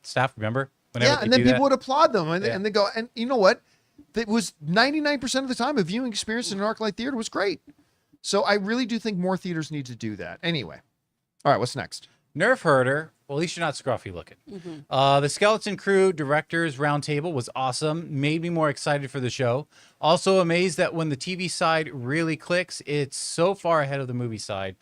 staff, remember? Whenever Yeah, they and then do people that? would applaud them, and, Yeah. and they go, and you know what? It was 99% of the time a viewing experience in an ArcLight theater was great. So I really do think more theaters need to do that. Anyway, all right, what's next? Nerf herder. Well, at least you're not scruffy looking. The Skeleton Crew Directors Roundtable was awesome. Made me more excited for the show. Also amazed that when the TV side really clicks, it's so far ahead of the movie side.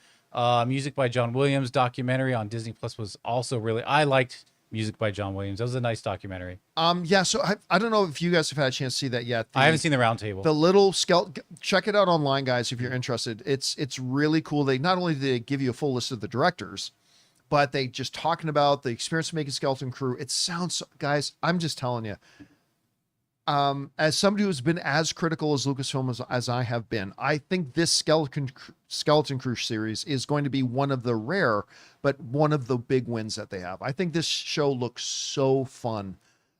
Music by John Williams documentary on Disney Plus was also I liked Music by John Williams. That was a nice documentary. Yeah, so I don't know if you guys have had a chance to see that yet. I haven't seen the Roundtable. The little skeleton, check it out online, guys, if you're interested. It's really cool. They not only do they give you a full list of the directors, but they just talking about the experience of making Skeleton Crew. It sounds, guys, I'm just telling you, as somebody who's been as critical as Lucasfilm as I have been, I think this Skeleton Crew series is going to be one of the rare, but one of the big wins that they have. I think this show looks so fun.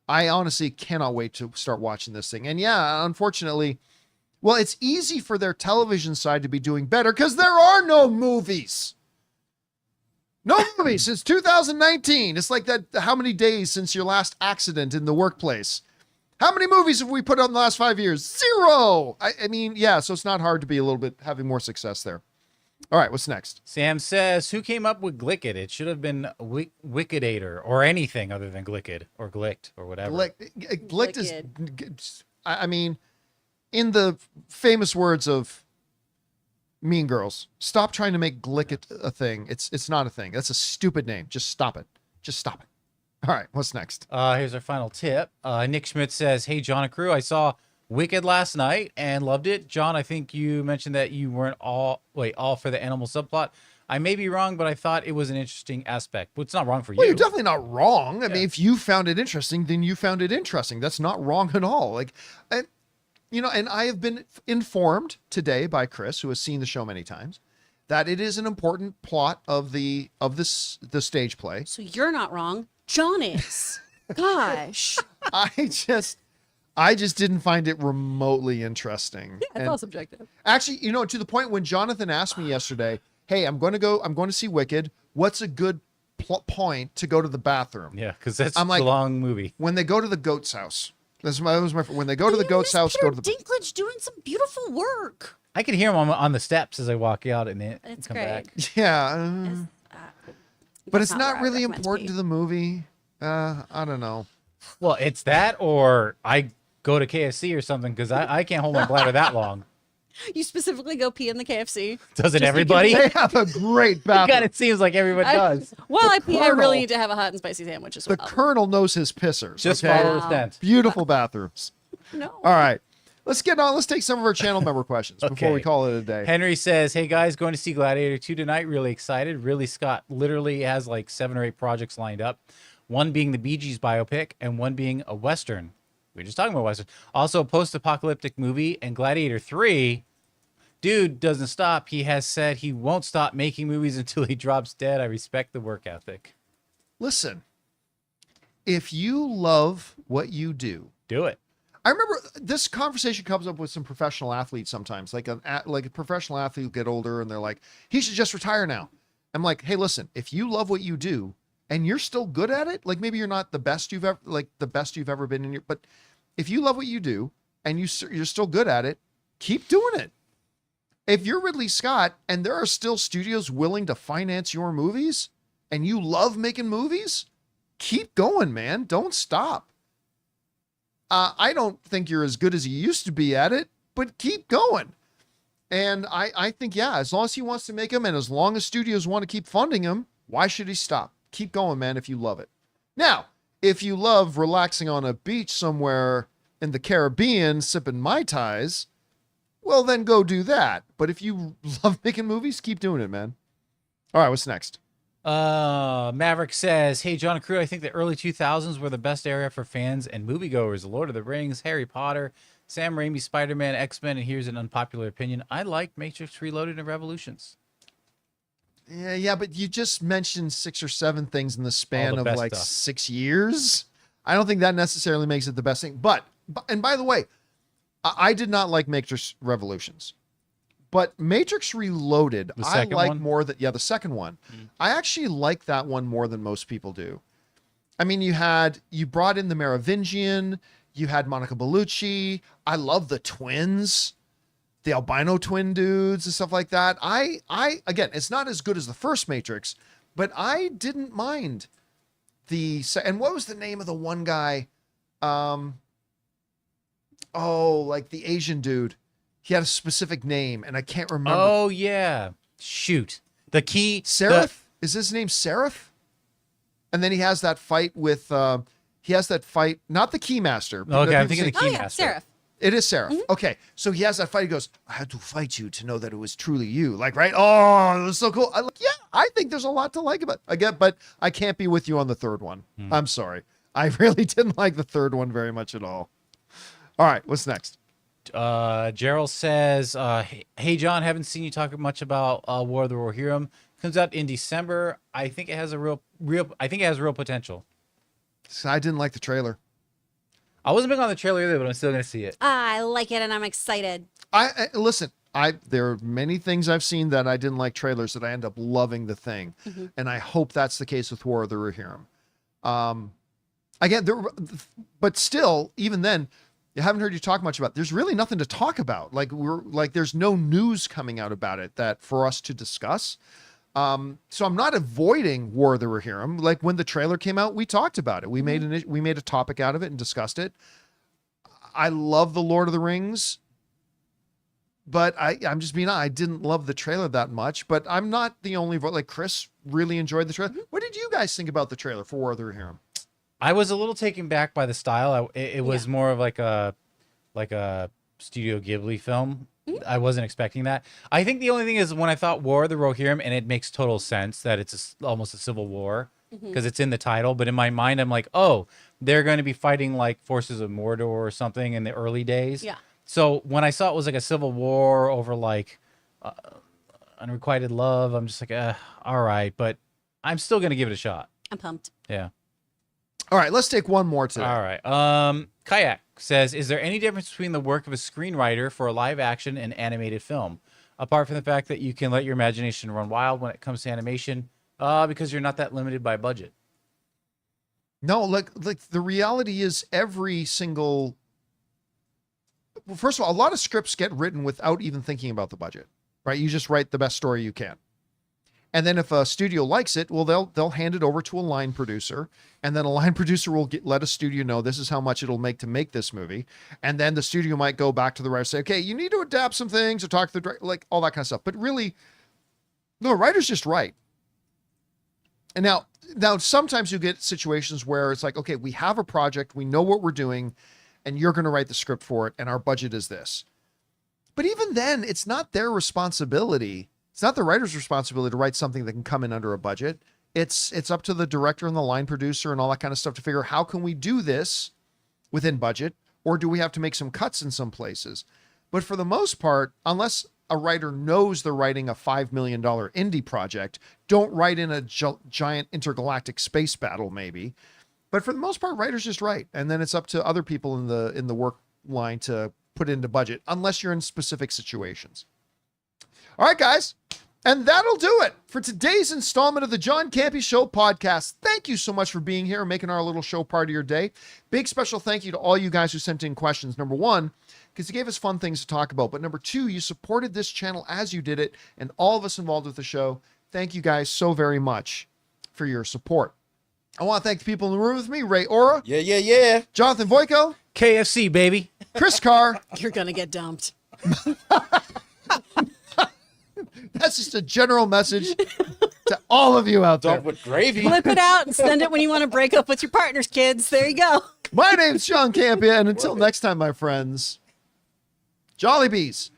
I honestly cannot wait to start watching this thing. And yeah, unfortunately, well, it's easy for their television side to be doing better because there are no movies. No movies since 2019. It's like that. How many days since your last accident in the workplace? How many movies have we put out in the last 5 years? 0. I mean, yeah, so it's not hard to be a little bit having more success there. All right, what's next? Sam says, who came up with Glicked? It should have been Wickadator or anything other than Glicked or Glicked or whatever. Glicked is, I mean, in the famous words of Mean Girls, stop trying to make Glicked a thing. It's not a thing. That's a stupid name. Just stop it. Just stop it. All right, what's next? Here's our final tip. Nick Schmidt says, hey, John and crew, I saw Wicked last night and loved it. John, I think you mentioned that you weren't all for the animal subplot. I may be wrong, but I thought it was an interesting aspect. But it's not wrong for Well, you. you're definitely not wrong. I mean, if you found it interesting, then you found it interesting. That's not wrong at all. Like, and, you know, and I have been informed today by Chris, who has seen the show many times, that it is an important plot of the stage play. So you're not wrong. John is. Gosh. I just didn't find it remotely interesting. Yeah, it's all subjective. Actually, you know, to the point when Jonathan asked me yesterday, "Hey, I'm going to see Wicked. What's a good point to go to the bathroom?" Yeah, because that's I'm like, a long movie. When they go to the goat's house. When they go to the goat's house, Peter go to the. Dinklage doing some beautiful work. I could hear him on the steps as I walk out and then It's come great. back. Yeah, but it's That's not where I really recommend important to to be. the movie. I don't know. Well, it's that, or I go to KFC or something because I can't hold my bladder that long. You specifically go pee in the KFC. Doesn't Just everybody? They have a great God, bathroom. it seems like everyone does. While I pee, I Colonel. really need to have a hot and spicy sandwich as The well. Colonel knows his pissers. Just okay? follow the scent. Beautiful bathrooms. No. All right. Let's get on. Let's take some of our channel member questions before we Okay. call it a day. Henry says, "Hey guys, going to see Gladiator 2 tonight. Really excited. Really, Scott literally has like 7 or 8 projects lined up. One being the Bee Gees biopic, and one being a Western. We were just talking about Western. Also, a post-apocalyptic movie, and Gladiator 3. Dude doesn't stop. He has said he won't stop making movies until he drops dead. I respect the work ethic. Listen, if you love what you do, Do it. I remember this conversation comes up with some professional athletes sometimes. Like a professional athlete will get older and they're like, he should just retire now. I'm like, hey, listen, if you love what you do and you're still good at it, like maybe you're not the best you've ever been in your, but if you love what you do and you're still good at it, keep doing it. If you're Ridley Scott and there are still studios willing to finance your movies and you love making movies, keep going, man. Don't stop. I don't think you're as good as you used to be at it, but keep going. And I think, yeah, as long as he wants to make them and as long as studios want to keep funding him, why should he stop? Keep going, man, if you love it. Now, if you love relaxing on a beach somewhere in the Caribbean sipping Mai Tais, well, then go do that. But if you love making movies, keep doing it, man. All right, what's next? Maverick says, "Hey, John and crew, I think the early 2000s were the best era for fans and moviegoers. Lord of the Rings, Harry Potter, Sam Raimi, Spider-Man, X-Men, and here's an unpopular opinion. I liked Matrix Reloaded and Revolutions." Yeah, but you just mentioned 6 or 7 things in the span the of best like stuff. 6 years. I don't think that necessarily makes it the best thing. But and by the way, I did not like Matrix Revolutions. But Matrix Reloaded, The I second like one? more than the second one. I actually like that one more than most people do. I mean, you brought in the Merovingian, you had Monica Bellucci. I love the twins, the albino twin dudes and stuff like that. I again, it's not as good as the first Matrix, but I didn't mind and what was the name of the one guy? Like the Asian dude. He had a specific name, and I can't remember. Oh, yeah. Shoot. The key. Seraph? Is his name Seraph? And then he has that fight with, not the Keymaster. Okay, I'm thinking the Oh, Keymaster. yeah, Seraph. It is Seraph. Okay, so he has that fight. He goes, "I had to fight you to know that it was truly you." Like, right? Oh, it was so cool. I think there's a lot to like about it. But I can't be with you on the third one. I'm sorry. I really didn't like the third one very much at all. All right, what's next? Gerald says, "Hey John, haven't seen you talk much about War of the Rohirrim. Comes out in December. I think it has a real potential." So I didn't like the trailer. I wasn't big on the trailer either, but I'm still gonna see it. I like it and I'm excited. Listen. There are many things I've seen that I didn't like trailers that I end up loving the thing, and I hope that's the case with War of the Rohirrim. Again, but still, even then. I haven't heard you talk much about. There's really nothing to talk about. There's no news coming out about it that for us to discuss. So I'm not avoiding War of the Rohirrim. Like when the trailer came out, we talked about it. We made a topic out of it and discussed it. I love the Lord of the Rings, but I'm just being honest, I didn't love the trailer that much. But I'm not the only vote. Like Chris really enjoyed the trailer. What did you guys think about the trailer for War of the Rohirrim? I was a little taken back by the style. It was more of like a Studio Ghibli film. I wasn't expecting that. I think the only thing is when I thought War of the Rohirrim, and it makes total sense that it's almost a civil war because it's in the title. But in my mind, I'm like, oh, they're going to be fighting like forces of Mordor or something in the early days. Yeah. So when I saw it was like a civil war over like unrequited love, I'm just like, all right, but I'm still going to give it a shot. I'm pumped. Yeah. All right, let's take one more today. All right. Kayak says, is there any difference between the work of a screenwriter for a live action and animated film? Apart from the fact that you can let your imagination run wild when it comes to animation, because you're not that limited by budget. No, like the reality is every single. Well, first of all, a lot of scripts get written without even thinking about the budget, right? You just write the best story you can. And then if a studio likes it, well, they'll hand it over to a line producer, and then a line producer will let a studio know this is how much it'll make to make this movie. And then the studio might go back to the writer and say, okay, you need to adapt some things or talk to the director, like all that kind of stuff. But really, no, writers just write. And now sometimes you get situations where it's like, okay, we have a project, we know what we're doing, and you're going to write the script for it, and our budget is this. But even then, it's not their responsibility. It's not the writer's responsibility to write something that can come in under a budget. It's up to the director and the line producer and all that kind of stuff to figure out how can we do this within budget, or do we have to make some cuts in some places? But for the most part, unless a writer knows they're writing a $5 million indie project, don't write in a giant intergalactic space battle maybe. But for the most part, writers just write, and then it's up to other people in the work line to put into budget, unless you're in specific situations. All right, guys. And that'll do it for today's installment of the John Campea Show podcast. Thank you so much for being here and making our little show part of your day. Big special thank you to all you guys who sent in questions. Number one, because you gave us fun things to talk about. But number two, you supported this channel as you did it, and all of us involved with the show. Thank you guys so very much for your support. I want to thank the people in the room with me, Ray Ora. Yeah. Jonathan Voico. KFC, baby. Chris Carr. You're going to get dumped. That's just a general message to all of you out there. Dump with gravy. Flip it out and send it when you want to break up with your partners, kids. There you go. My name's John Campea, and until next time, my friends, Jolly Bees.